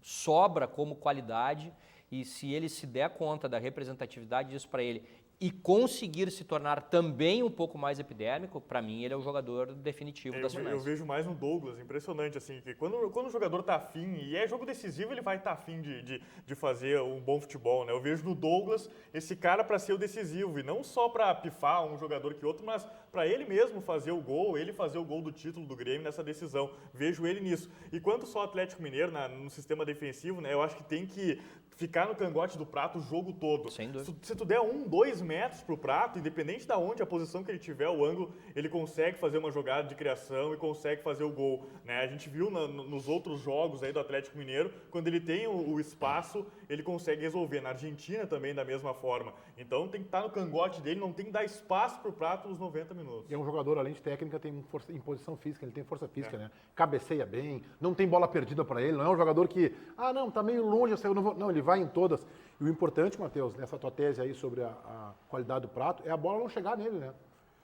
sobra como qualidade, e se ele se der conta da representatividade disso para ele e conseguir se tornar também um pouco mais epidérmico, para mim ele é o jogador definitivo das finais. Eu vejo mais no Douglas, impressionante, assim, que quando o jogador tá afim, e é jogo decisivo, ele vai estar afim de fazer um bom futebol, né? Eu vejo no Douglas esse cara para ser o decisivo, e não só para pifar um jogador que outro, mas para ele mesmo fazer o gol, ele fazer o gol do título do Grêmio nessa decisão. Vejo ele nisso. E quanto só o Atlético Mineiro no sistema defensivo, né? Eu acho que tem que ficar no cangote do Prato o jogo todo. Sem dúvida. Se tu der 2 metros pro Prato, independente da onde a posição que ele tiver, o ângulo, ele consegue fazer uma jogada de criação e consegue fazer o gol, né? A gente viu nos outros jogos aí do Atlético Mineiro, quando ele tem o espaço, ele consegue resolver. Na Argentina também da mesma forma. Então tem que estar no cangote dele, não tem que dar espaço pro Prato nos 90 minutos. E é um jogador, além de técnica, tem força, imposição física, ele tem força física, né? Cabeceia bem, não tem bola perdida para ele, não é um jogador que, não, tá meio longe, eu não vou. Não, ele vai em todas. E o importante, Matheus, nessa tua tese aí sobre a qualidade do Prato, é a bola não chegar nele, né?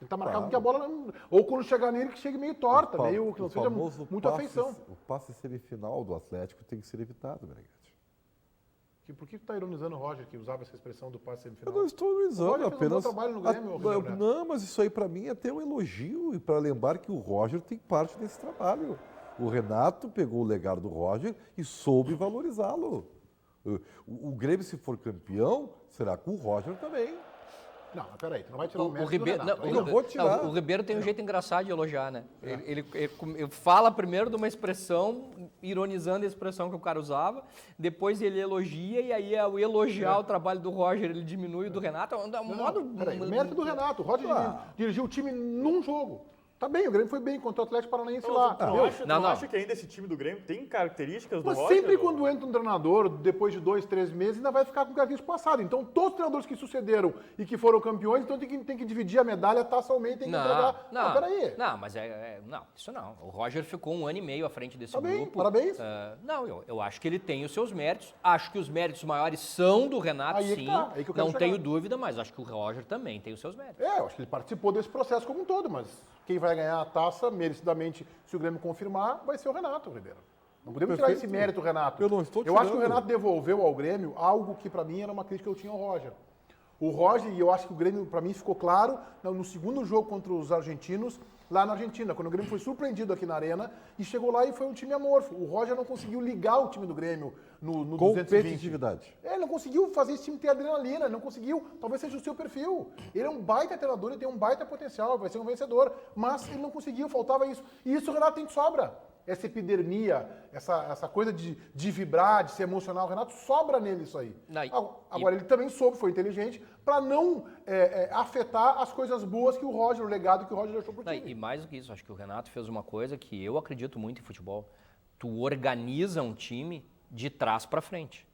Ele tá marcado que a bola não... Ou quando chegar nele, que chegue meio torta, meio que não seja muito afeição. O passe semifinal do Atlético tem que ser evitado, Meneghetti. Por que tu tá ironizando o Roger, que usava essa expressão do passe semifinal? Eu não estou ironizando, apenas... Um trabalho no Grêmio, não, mas isso aí para mim é até um elogio, e para lembrar que o Roger tem parte desse trabalho. O Renato pegou o legado do Roger e soube valorizá-lo. O Grêmio, se for campeão, será com o Roger também. Não, mas peraí, tu não vai tirar o mérito Ribeiro, do Renato. Eu não vou tirar. O Ribeiro tem um jeito engraçado de elogiar, né? Ele fala primeiro de uma expressão, ironizando a expressão que o cara usava, depois ele elogia, e aí ao elogiar o trabalho do Roger, ele diminui o do Renato. Peraí, o mérito do Renato. O Roger dirigiu o time num jogo. Tá bem, o Grêmio foi bem contra o Atlético Paranaense lá. Não acha que ainda esse time do Grêmio tem características do Mas Roger? sempre quando entra um treinador, depois de 2, 3 meses, ainda vai ficar com características passado. Então, todos os treinadores que sucederam e que foram campeões, então tem que dividir a medalha, a taça ao meio, tem que entregar. Não, peraí. Não, mas não, isso não. O Roger ficou 1 ano e meio à frente desse grupo. Bem, parabéns. Eu acho que ele tem os seus méritos. Acho que os méritos maiores são do Renato, Aí sim. aí que eu quero não chegar. tenho dúvida, mas acho que o Roger também tem os seus méritos. Eu acho que ele participou desse processo como um todo, mas quem vai ganhar a taça, merecidamente, se o Grêmio confirmar, vai ser o Renato, Ribeiro. Não podemos tirar esse mérito, Renato. Eu não estou tirando. Eu acho que o Renato devolveu ao Grêmio algo que, para mim, era uma crítica que eu tinha ao Roger. O Roger, e eu acho que o Grêmio, para mim, ficou claro no segundo jogo contra os argentinos, lá na Argentina, quando o Grêmio foi surpreendido aqui na Arena e chegou lá e foi um time amorfo. O Roger não conseguiu ligar o time do Grêmio no 220. Competitividade. Ele não conseguiu fazer esse time ter adrenalina, não conseguiu, talvez seja o seu perfil. Ele é um baita treinador, ele tem um baita potencial, vai ser um vencedor, mas ele não conseguiu, faltava isso. E isso o Renato tem de sobra. Essa epidermia, essa coisa de vibrar, de se emocionar, o Renato sobra nele isso aí. Agora, ele também soube, foi inteligente, para não afetar as coisas boas que o Roger, o legado que o Roger deixou pro time. E mais do que isso, acho que o Renato fez uma coisa que eu acredito muito em futebol. Tu organiza um time de trás para frente.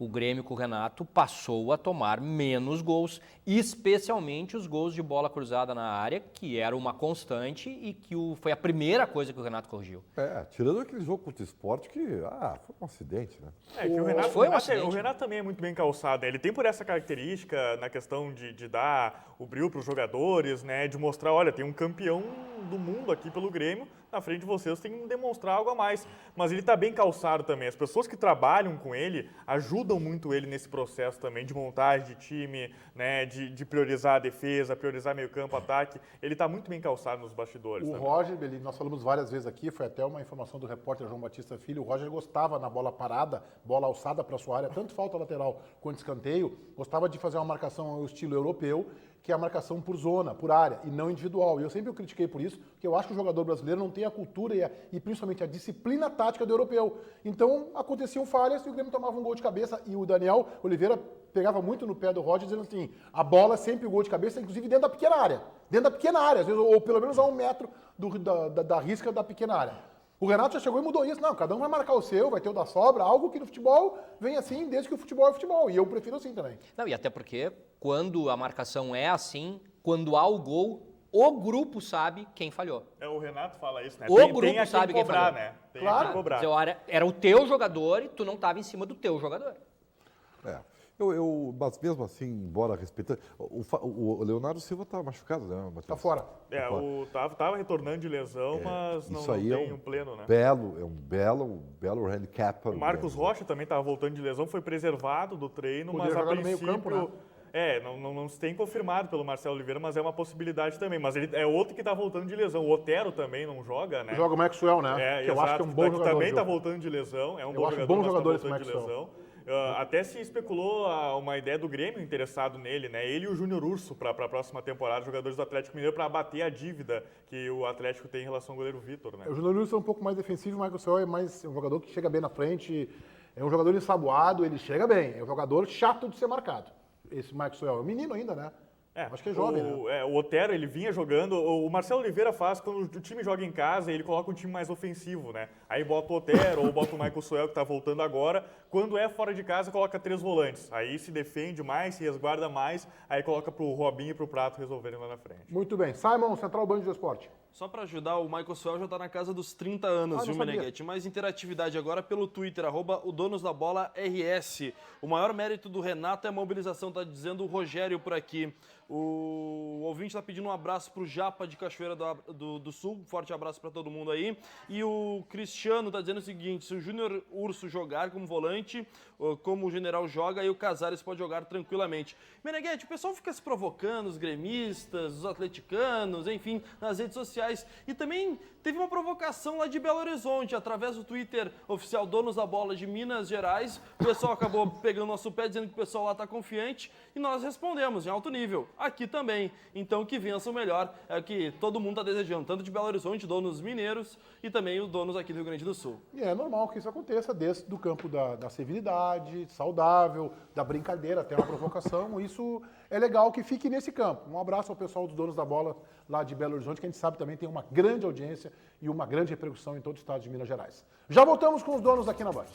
O Grêmio com o Renato passou a tomar menos gols, especialmente os gols de bola cruzada na área, que era uma constante e que foi a primeira coisa que o Renato corrigiu. Tirando aquele jogo contra o Sport que, foi um acidente, né? Que o Renato também é muito bem calçado, né? Ele tem por essa característica na questão de dar o brilho para os jogadores, né? De mostrar, olha, tem um campeão do mundo aqui pelo Grêmio, na frente de vocês tem que demonstrar algo a mais. Mas ele está bem calçado também. As pessoas que trabalham com ele ajudam muito ele nesse processo também de montagem de time, né? De priorizar a defesa, priorizar meio campo, ataque. Ele está muito bem calçado nos bastidores. O também. Roger, nós falamos várias vezes aqui, foi até uma informação do repórter João Batista Filho, o Roger gostava na bola parada, bola alçada para sua área, tanto falta lateral quanto escanteio, gostava de fazer uma marcação ao estilo europeu, que é a marcação por zona, por área, e não individual. E eu sempre o critiquei por isso, porque eu acho que o jogador brasileiro não tem a cultura e principalmente a disciplina tática do europeu. Então, aconteciam falhas e o Grêmio tomava um gol de cabeça. E o Daniel Oliveira pegava muito no pé do Roger, dizendo assim, a bola sempre o gol de cabeça, inclusive dentro da pequena área. Dentro da pequena área, às vezes, ou pelo menos a 1 metro da risca da pequena área. O Renato já chegou e mudou isso. Não, cada um vai marcar o seu, vai ter o da sobra, algo que no futebol vem assim, desde que o futebol é futebol. E eu prefiro assim também. Não, e até porque, quando a marcação é assim, quando há o gol, o grupo sabe quem falhou. O Renato fala isso, né? O grupo sabe quem falhou. Né? Tem claro. que cobrar. Era o teu jogador e tu não estava em cima do teu jogador. Mas mesmo assim, embora respeitando... O Leonardo Silva está machucado, né, Matheus? Está fora. Tava retornando de lesão, mas não tem um pleno, né? É um belo handicap. O Marcos Rocha também estava voltando de lesão, foi preservado do treino, mas a princípio... meio campo, né? Não se tem confirmado pelo Marcelo Oliveira, mas é uma possibilidade também. Mas ele é outro que está voltando de lesão. O Otero também não joga, né? Joga o Maxwell, né? Que eu acho que é um bom jogador. Também está voltando de lesão. É um bom jogador, mas está voltando de lesão. Até se especulou uma ideia do Grêmio interessado nele, né? Ele e o Júnior Urso para a próxima temporada, jogadores do Atlético Mineiro, para abater a dívida que o Atlético tem em relação ao goleiro Vitor, né? O Júnior Urso é um pouco mais defensivo, o Michael Cell é mais um jogador que chega bem na frente, É um jogador ensaboado, ele chega bem. É um jogador chato de ser marcado. Esse Maxwell é um menino ainda, né? Acho que é jovem, né? O Otero, ele vinha jogando. O Marcelo Oliveira faz quando o time joga em casa, ele coloca um time mais ofensivo, né? Aí bota o Otero ou bota o Michael Suel, que tá voltando agora. Quando é fora de casa, coloca 3 volantes. Aí se defende mais, se resguarda mais, aí coloca pro Robinho e pro Prato resolverem lá na frente. Muito bem. Simon, Central Band do Esporte. Só para ajudar, o Michael Suel já está na casa dos 30 anos, viu, Meneghetti? Mais interatividade agora pelo Twitter, @odonosdabola_RS. O maior mérito do Renato é a mobilização, tá dizendo o Rogério por aqui. O ouvinte está pedindo um abraço para o Japa de Cachoeira do Sul, forte abraço para todo mundo aí. E o Cristiano está dizendo o seguinte, se o Júnior Urso jogar como volante, como o General joga, aí o Casares pode jogar tranquilamente. Meneghetti, o pessoal fica se provocando, os gremistas, os atleticanos, enfim, nas redes sociais. E também teve uma provocação lá de Belo Horizonte, através do Twitter oficial Donos da Bola de Minas Gerais. O pessoal acabou pegando nosso pé, dizendo que o pessoal lá está confiante, e nós respondemos em alto nível. Aqui também. Então que vença o melhor, é o que todo mundo está desejando, tanto de Belo Horizonte, donos mineiros, e também os donos aqui do Rio Grande do Sul. E é normal que isso aconteça desde do campo da civilidade, saudável, da brincadeira, até uma provocação. Isso é legal que fique nesse campo. Um abraço ao pessoal dos Donos da Bola lá de Belo Horizonte, que a gente sabe também tem uma grande audiência e uma grande repercussão em todo o estado de Minas Gerais. Já voltamos com os donos aqui na Band.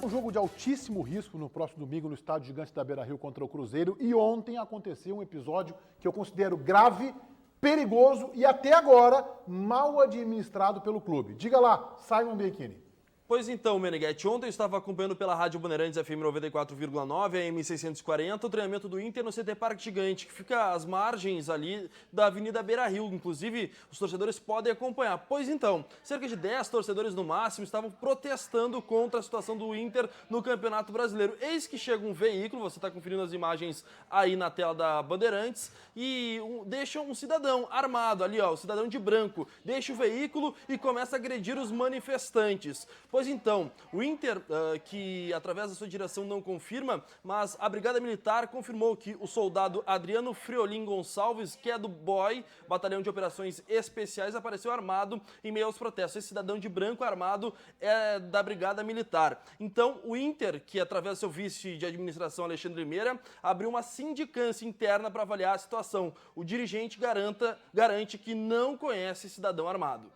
Um jogo de altíssimo risco no próximo domingo no estádio Gigante da Beira-Rio contra o Cruzeiro, e ontem aconteceu um episódio que eu considero grave, perigoso e até agora mal administrado pelo clube. Diga lá, Simon Bianchini. Pois então, Meneghetti, ontem eu estava acompanhando pela Rádio Bandeirantes FM 94,9, AM 640, o treinamento do Inter no CT Parque Gigante, que fica às margens ali da Avenida Beira-Rio. Inclusive, os torcedores podem acompanhar. Pois então, cerca de 10 torcedores no máximo estavam protestando contra a situação do Inter no Campeonato Brasileiro. Eis que chega um veículo, você está conferindo as imagens aí na tela da Bandeirantes, e deixa um cidadão armado ali, ó, o cidadão de branco, deixa o veículo e começa a agredir os manifestantes. Pois então, o Inter, que através da sua direção não confirma, mas a Brigada Militar confirmou que o soldado Adriano Friolin Gonçalves, que é do BOI, Batalhão de Operações Especiais, apareceu armado em meio aos protestos. Esse cidadão de branco armado é da Brigada Militar. Então, o Inter, que através do seu vice de administração, Alexandre Limeira, abriu uma sindicância interna para avaliar a situação. O dirigente garante que não conhece cidadão armado.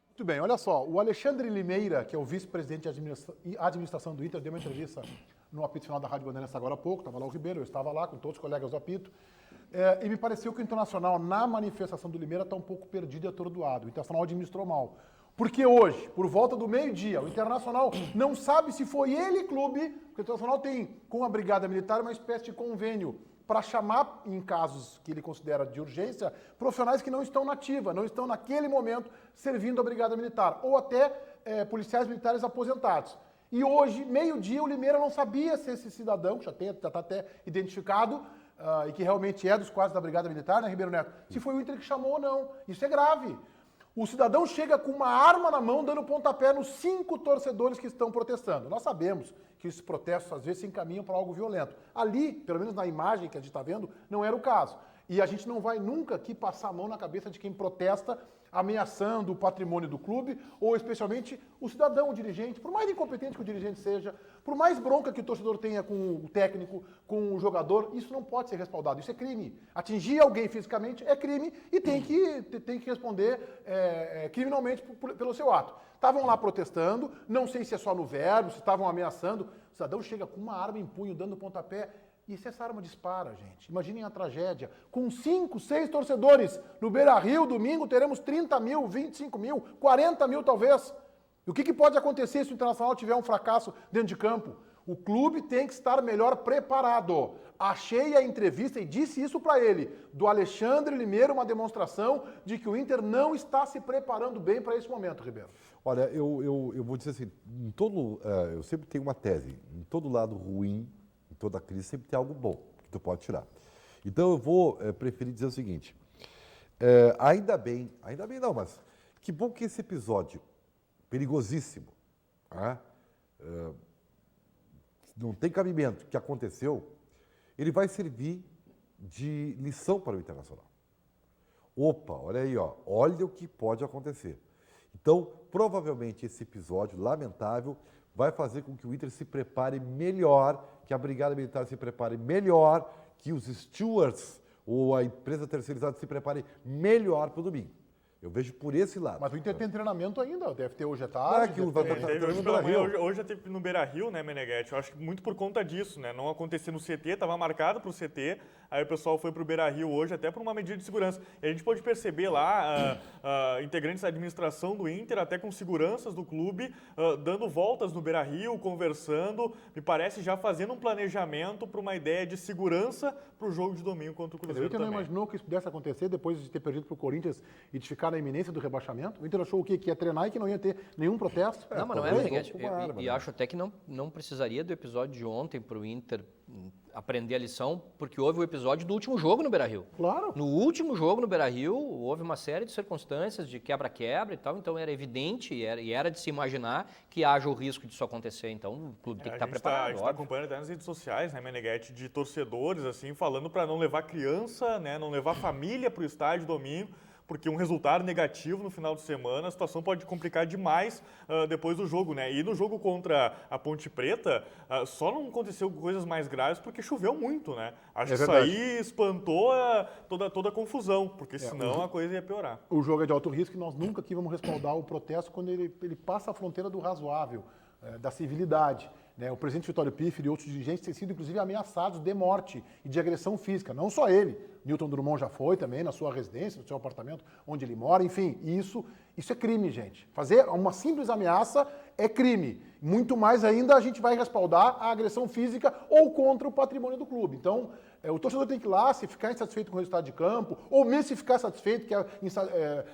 Muito bem, olha só, o Alexandre Limeira, que é o vice-presidente de administração do Inter, deu uma entrevista no apito final da Rádio Bandeirantes agora há pouco, estava lá o Ribeiro, eu estava lá com todos os colegas do apito, e me pareceu que o Internacional, na manifestação do Limeira, está um pouco perdido e atordoado. O Internacional administrou mal. Porque hoje, por volta do meio-dia, o Internacional não sabe se foi ele clube, porque o Internacional tem com a Brigada Militar uma espécie de convênio para chamar, em casos que ele considera de urgência, profissionais que não estão na ativa, não estão naquele momento servindo a Brigada Militar, ou até policiais militares aposentados. E hoje, meio-dia, o Limeira não sabia se esse cidadão, que já está até identificado, e que realmente é dos quadros da Brigada Militar, né, Ribeiro Neto, se foi o Inter que chamou ou não. Isso é grave. O cidadão chega com uma arma na mão, dando pontapé nos 5 torcedores que estão protestando. Nós sabemos que esses protestos, às vezes, se encaminham para algo violento. Ali, pelo menos na imagem que a gente está vendo, não era o caso. E a gente não vai nunca aqui passar a mão na cabeça de quem protesta, ameaçando o patrimônio do clube, ou especialmente o cidadão, o dirigente, por mais incompetente que o dirigente seja, por mais bronca que o torcedor tenha com o técnico, com o jogador, isso não pode ser respaldado, isso é crime. Atingir alguém fisicamente é crime e tem que responder criminalmente pelo seu ato. Estavam lá protestando, não sei se é só no verbo, se estavam ameaçando, o cidadão chega com uma arma em punho, dando pontapé. E se essa arma dispara, gente? Imaginem a tragédia. Com 5, 6 torcedores no Beira-Rio, domingo, teremos 30 mil, 25 mil, 40 mil talvez. E o que pode acontecer se o Internacional tiver um fracasso dentro de campo? O clube tem que estar melhor preparado. Achei a entrevista e disse isso para ele, do Alexandre Limeira, uma demonstração de que o Inter não está se preparando bem para esse momento, Ribeiro. Olha, eu vou dizer assim, eu sempre tenho uma tese, em todo lado ruim, em toda crise sempre tem algo bom que tu pode tirar. Então eu vou preferir dizer o seguinte, ainda bem não, mas que bom que esse episódio perigosíssimo, não tem cabimento, que aconteceu, ele vai servir de lição para o Internacional. Opa, olha aí, ó, olha o que pode acontecer. Então, provavelmente esse episódio lamentável vai fazer com que o Inter se prepare melhor, que a Brigada Militar se prepare melhor, que os stewards ou a empresa terceirizada se prepare melhor para o domingo. Eu vejo por esse lado. Mas o Inter tem treinamento ainda, deve ter hoje à tarde. Hoje já teve no Beira-Rio, né, Meneghetti? Eu acho que muito por conta disso, né? Não acontecer no CT, estava marcado para o CT, aí o pessoal foi para o Beira-Rio hoje até por uma medida de segurança. E a gente pode perceber lá integrantes da administração do Inter, até com seguranças do clube, dando voltas no Beira-Rio, conversando, me parece já fazendo um planejamento para uma ideia de segurança para o jogo de domingo contra o Cruzeiro. O Inter não imaginou que isso pudesse acontecer depois de ter perdido para o Corinthians e de ficar na iminência do rebaixamento? O Inter achou o quê? Que ia treinar e que não ia ter nenhum protesto? Não, mas não é, Meneghetti. E acho até que não precisaria do episódio de ontem para o Inter aprender a lição, porque houve o episódio do último jogo no Beira-Rio. Claro. No último jogo no Beira-Rio, houve uma série de circunstâncias de quebra-quebra e tal, então era evidente e era de se imaginar que haja o risco disso acontecer. Então o clube tem que estar preparado. A gente está acompanhando até nas redes sociais, né, Meneghetti, de torcedores, assim, falando para não levar criança, né, não levar família para o estádio domingo, porque um resultado negativo no final de semana, a situação pode complicar demais depois do jogo, né? E no jogo contra a Ponte Preta, só não aconteceu coisas mais graves porque choveu muito, né? Acho que isso aí espantou toda a confusão, porque senão a coisa ia piorar. O jogo é de alto risco e nós nunca aqui vamos respaldar o protesto quando ele passa a fronteira do razoável, da civilidade. Né? O presidente Vitório Piffer e outros dirigentes têm sido, inclusive, ameaçados de morte e de agressão física. Não só ele. Newton Drummond já foi também na sua residência, no seu apartamento, onde ele mora. Enfim, isso é crime, gente. Fazer uma simples ameaça é crime. Muito mais ainda a gente vai respaldar a agressão física ou contra o patrimônio do clube. Então, o torcedor tem que ir lá, se ficar insatisfeito com o resultado de campo, ou mesmo se ficar satisfeito, que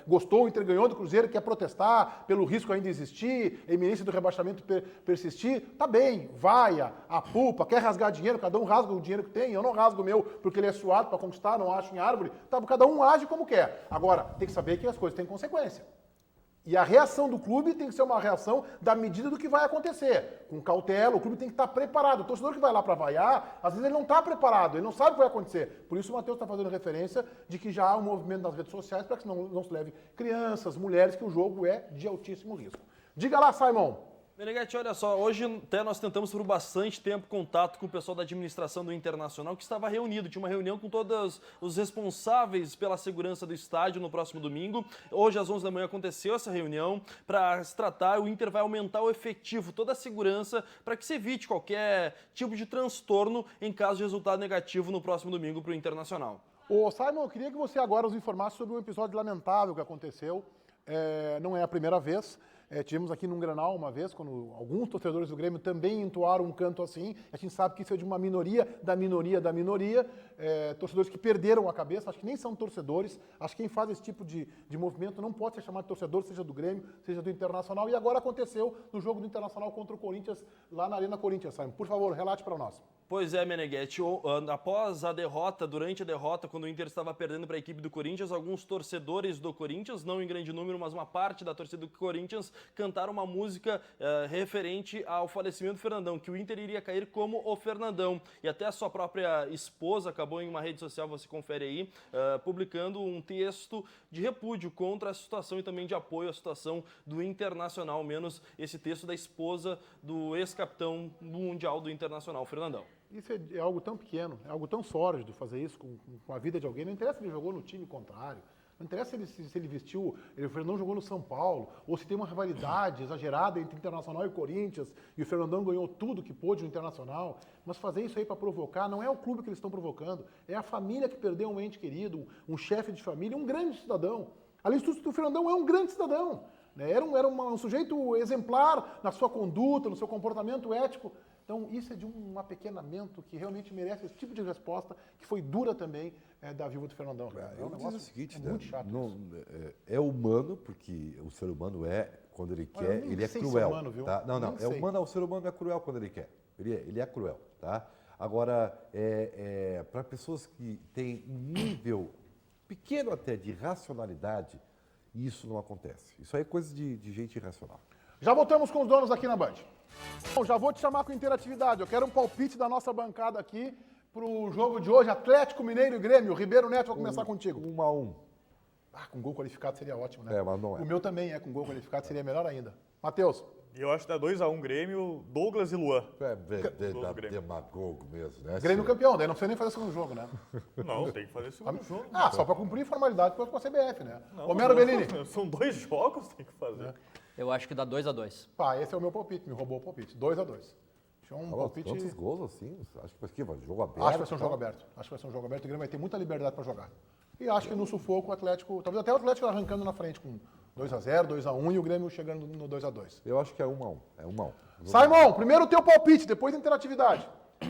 gostou, o Inter ganhou do Cruzeiro, quer protestar pelo risco ainda existir, a iminência do rebaixamento persistir, tá bem, vaia, apupa, quer rasgar dinheiro, cada um rasga o dinheiro que tem, eu não rasgo o meu porque ele é suado para conquistar, não acho em árvore, tá, cada um age como quer. Agora, tem que saber que as coisas têm consequência. E a reação do clube tem que ser uma reação da medida do que vai acontecer. Com cautela, o clube tem que estar preparado. O torcedor que vai lá para vaiar, às vezes ele não está preparado, ele não sabe o que vai acontecer. Por isso o Matheus está fazendo referência de que já há um movimento nas redes sociais para que não se leve crianças, mulheres, que o jogo é de altíssimo risco. Diga lá, Simon. Meneghetti, olha só, hoje até nós tentamos por bastante tempo contato com o pessoal da administração do Internacional, que estava reunido, tinha uma reunião com todos os responsáveis pela segurança do estádio no próximo domingo. Hoje às 11 da manhã aconteceu essa reunião para se tratar, o Inter vai aumentar o efetivo, toda a segurança, para que se evite qualquer tipo de transtorno em caso de resultado negativo no próximo domingo para o Internacional. Ô Simon, eu queria que você agora nos informasse sobre um episódio lamentável que aconteceu, não é a primeira vez. Tivemos aqui num Grenal uma vez, quando alguns torcedores do Grêmio também entoaram um canto assim. A gente sabe que isso é de uma minoria da minoria da minoria. Torcedores que perderam a cabeça, acho que nem são torcedores. Acho que quem faz esse tipo de movimento não pode ser chamado de torcedor, seja do Grêmio, seja do Internacional. E agora aconteceu no jogo do Internacional contra o Corinthians, lá na Arena Corinthians, Simon. Por favor, relate para nós. Pois é, Meneghetti, após a derrota, durante a derrota, quando o Inter estava perdendo para a equipe do Corinthians, alguns torcedores do Corinthians, não em grande número, mas uma parte da torcida do Corinthians, cantaram uma música referente ao falecimento do Fernandão, que o Inter iria cair como o Fernandão. E até a sua própria esposa acabou em uma rede social, você confere aí, publicando um texto de repúdio contra a situação e também de apoio à situação do Internacional, ao menos esse texto da esposa do ex-capitão do Mundial do Internacional, Fernandão. Isso é algo tão pequeno, é algo tão sórdido fazer isso com a vida de alguém. Não interessa se ele jogou no time contrário, não interessa se ele vestiu, o Fernandão jogou no São Paulo, ou se tem uma rivalidade exagerada entre Internacional e Corinthians, e o Fernandão ganhou tudo que pôde no Internacional. Mas fazer isso aí para provocar, não é o clube que eles estão provocando, é a família que perdeu um ente querido, um chefe de família, um grande cidadão. Além disso, o Fernandão é um grande cidadão. Era um sujeito exemplar na sua conduta, no seu comportamento ético. Então, isso é de um apequenamento que realmente merece esse tipo de resposta, que foi dura também da viúva do Fernandão. Eu digo o seguinte, muito chato. É humano, porque o ser humano quando ele quer, ele é cruel. Humano, viu? Tá? Não, humano, o ser humano é cruel quando ele quer. Ele é cruel, tá? Agora, para pessoas que têm um nível pequeno até de racionalidade, isso não acontece. Isso aí é coisa de gente irracional. Já voltamos com os donos aqui na Band. Bom, já vou te chamar com interatividade. Eu quero um palpite da nossa bancada aqui para o jogo de hoje, Atlético Mineiro e Grêmio. Ribeiro Neto, vou começar contigo. 1-1. Com gol qualificado seria ótimo, né? Mas não é. O meu também com gol qualificado seria melhor ainda. Matheus. E eu acho que dá 2-1 Grêmio, Douglas e Luan. Demagogo mesmo, né? Grêmio campeão, daí não precisa nem fazer o segundo jogo, né? Não, tem que fazer o segundo jogo. Só para cumprir formalidade com a CBF, né? Não, Homero Bellini. São 2 jogos que tem que fazer. Eu acho que dá 2-2. Esse é o meu palpite, me roubou o palpite. 2-2. Quantos gols assim? Acho que vai ser jogo aberto. Acho que vai ser um jogo aberto. Acho que vai ser um jogo aberto. O Grêmio vai ter muita liberdade para jogar. E acho que no sufoco o Atlético, talvez até o Atlético arrancando na frente com 2-0, 2-1 e o Grêmio chegando no 2-2. Eu acho que é 1-1. É 1-1. Simon, primeiro o teu palpite, depois a interatividade.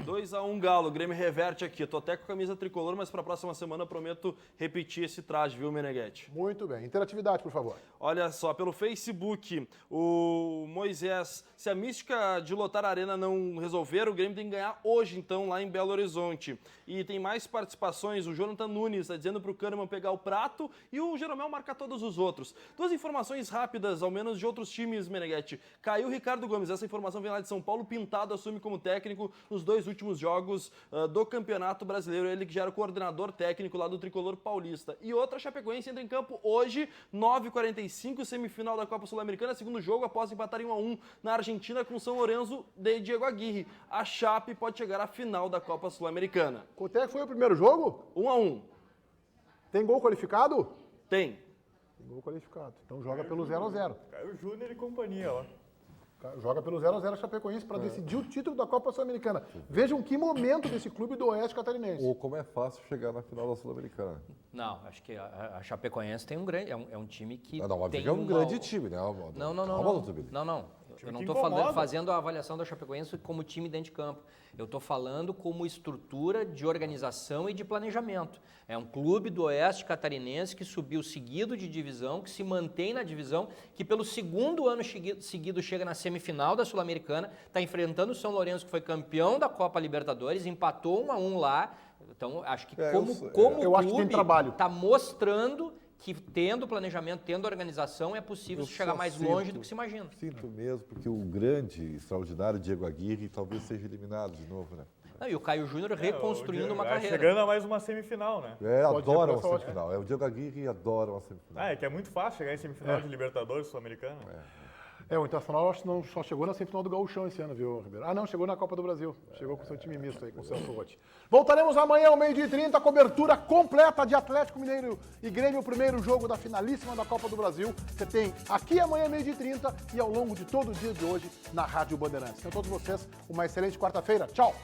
2-1 Galo, o Grêmio reverte aqui. Tô até com a camisa tricolor, mas para a próxima semana prometo repetir esse traje, viu, Meneghetti? Muito bem. Interatividade, por favor. Olha só, pelo Facebook, o Moisés, se a mística de lotar a arena não resolver, o Grêmio tem que ganhar hoje, então, lá em Belo Horizonte. E tem mais participações, o Jonathan Nunes está dizendo para o Kahneman pegar o prato e o Jeromel marcar todos os outros. Duas informações rápidas, ao menos de outros times, Meneghetti. Caiu o Ricardo Gomes, essa informação vem lá de São Paulo, Pintado assume como técnico nos 2 últimos jogos do Campeonato Brasileiro, ele que já era o coordenador técnico lá do Tricolor Paulista. E outra, Chapecoense entra em campo hoje, 9h45, semifinal da Copa Sul-Americana, segundo jogo após empatar em 1-1 na Argentina com São Lourenço de Diego Aguirre. A Chape pode chegar à final da Copa Sul-Americana. Quanto é que foi o primeiro jogo? 1-1. Tem gol qualificado? Tem. Tem gol qualificado. Então joga pelo 0-0. Caio Júnior e companhia, ó. Joga pelo 0-0 Chapecoense para decidir o título da Copa Sul-Americana. Vejam que momento desse clube do Oeste Catarinense. Ou como é fácil chegar na final da Sul-Americana. Não, acho que a Chapecoense tem um grande... É um time que tem é um grande time, né? Não. Eu não estou fazendo a avaliação da Chapecoense como time dentro de campo. Eu estou falando como estrutura de organização e de planejamento. É um clube do Oeste Catarinense que subiu seguido de divisão, que se mantém na divisão, que pelo segundo ano seguido chega na semifinal da Sul-Americana, está enfrentando o São Lourenço, que foi campeão da Copa Libertadores, empatou 1-1 lá. Então, acho que como o clube está mostrando que tendo planejamento, tendo organização, é possível chegar mais longe do que se imagina. Sinto mesmo, porque o grande, extraordinário Diego Aguirre talvez seja eliminado de novo, né? E o Caio Júnior reconstruindo uma carreira. Chegando a mais uma semifinal, né? Adora uma semifinal. O Diego Aguirre adora uma semifinal. É que é muito fácil chegar em semifinal de Libertadores Sul-Americana. O Internacional acho que não só chegou na semifinal do Gauchão esse ano, viu, Ribeiro? Não, chegou na Copa do Brasil. Chegou com seu time misto aí, com o Celso Rotti. Voltaremos amanhã ao 12h30, cobertura completa de Atlético Mineiro e Grêmio, o primeiro jogo da finalíssima da Copa do Brasil. Você tem aqui amanhã, 12h30 e ao longo de todo o dia de hoje na Rádio Bandeirantes. Então, a todos vocês, uma excelente quarta-feira. Tchau!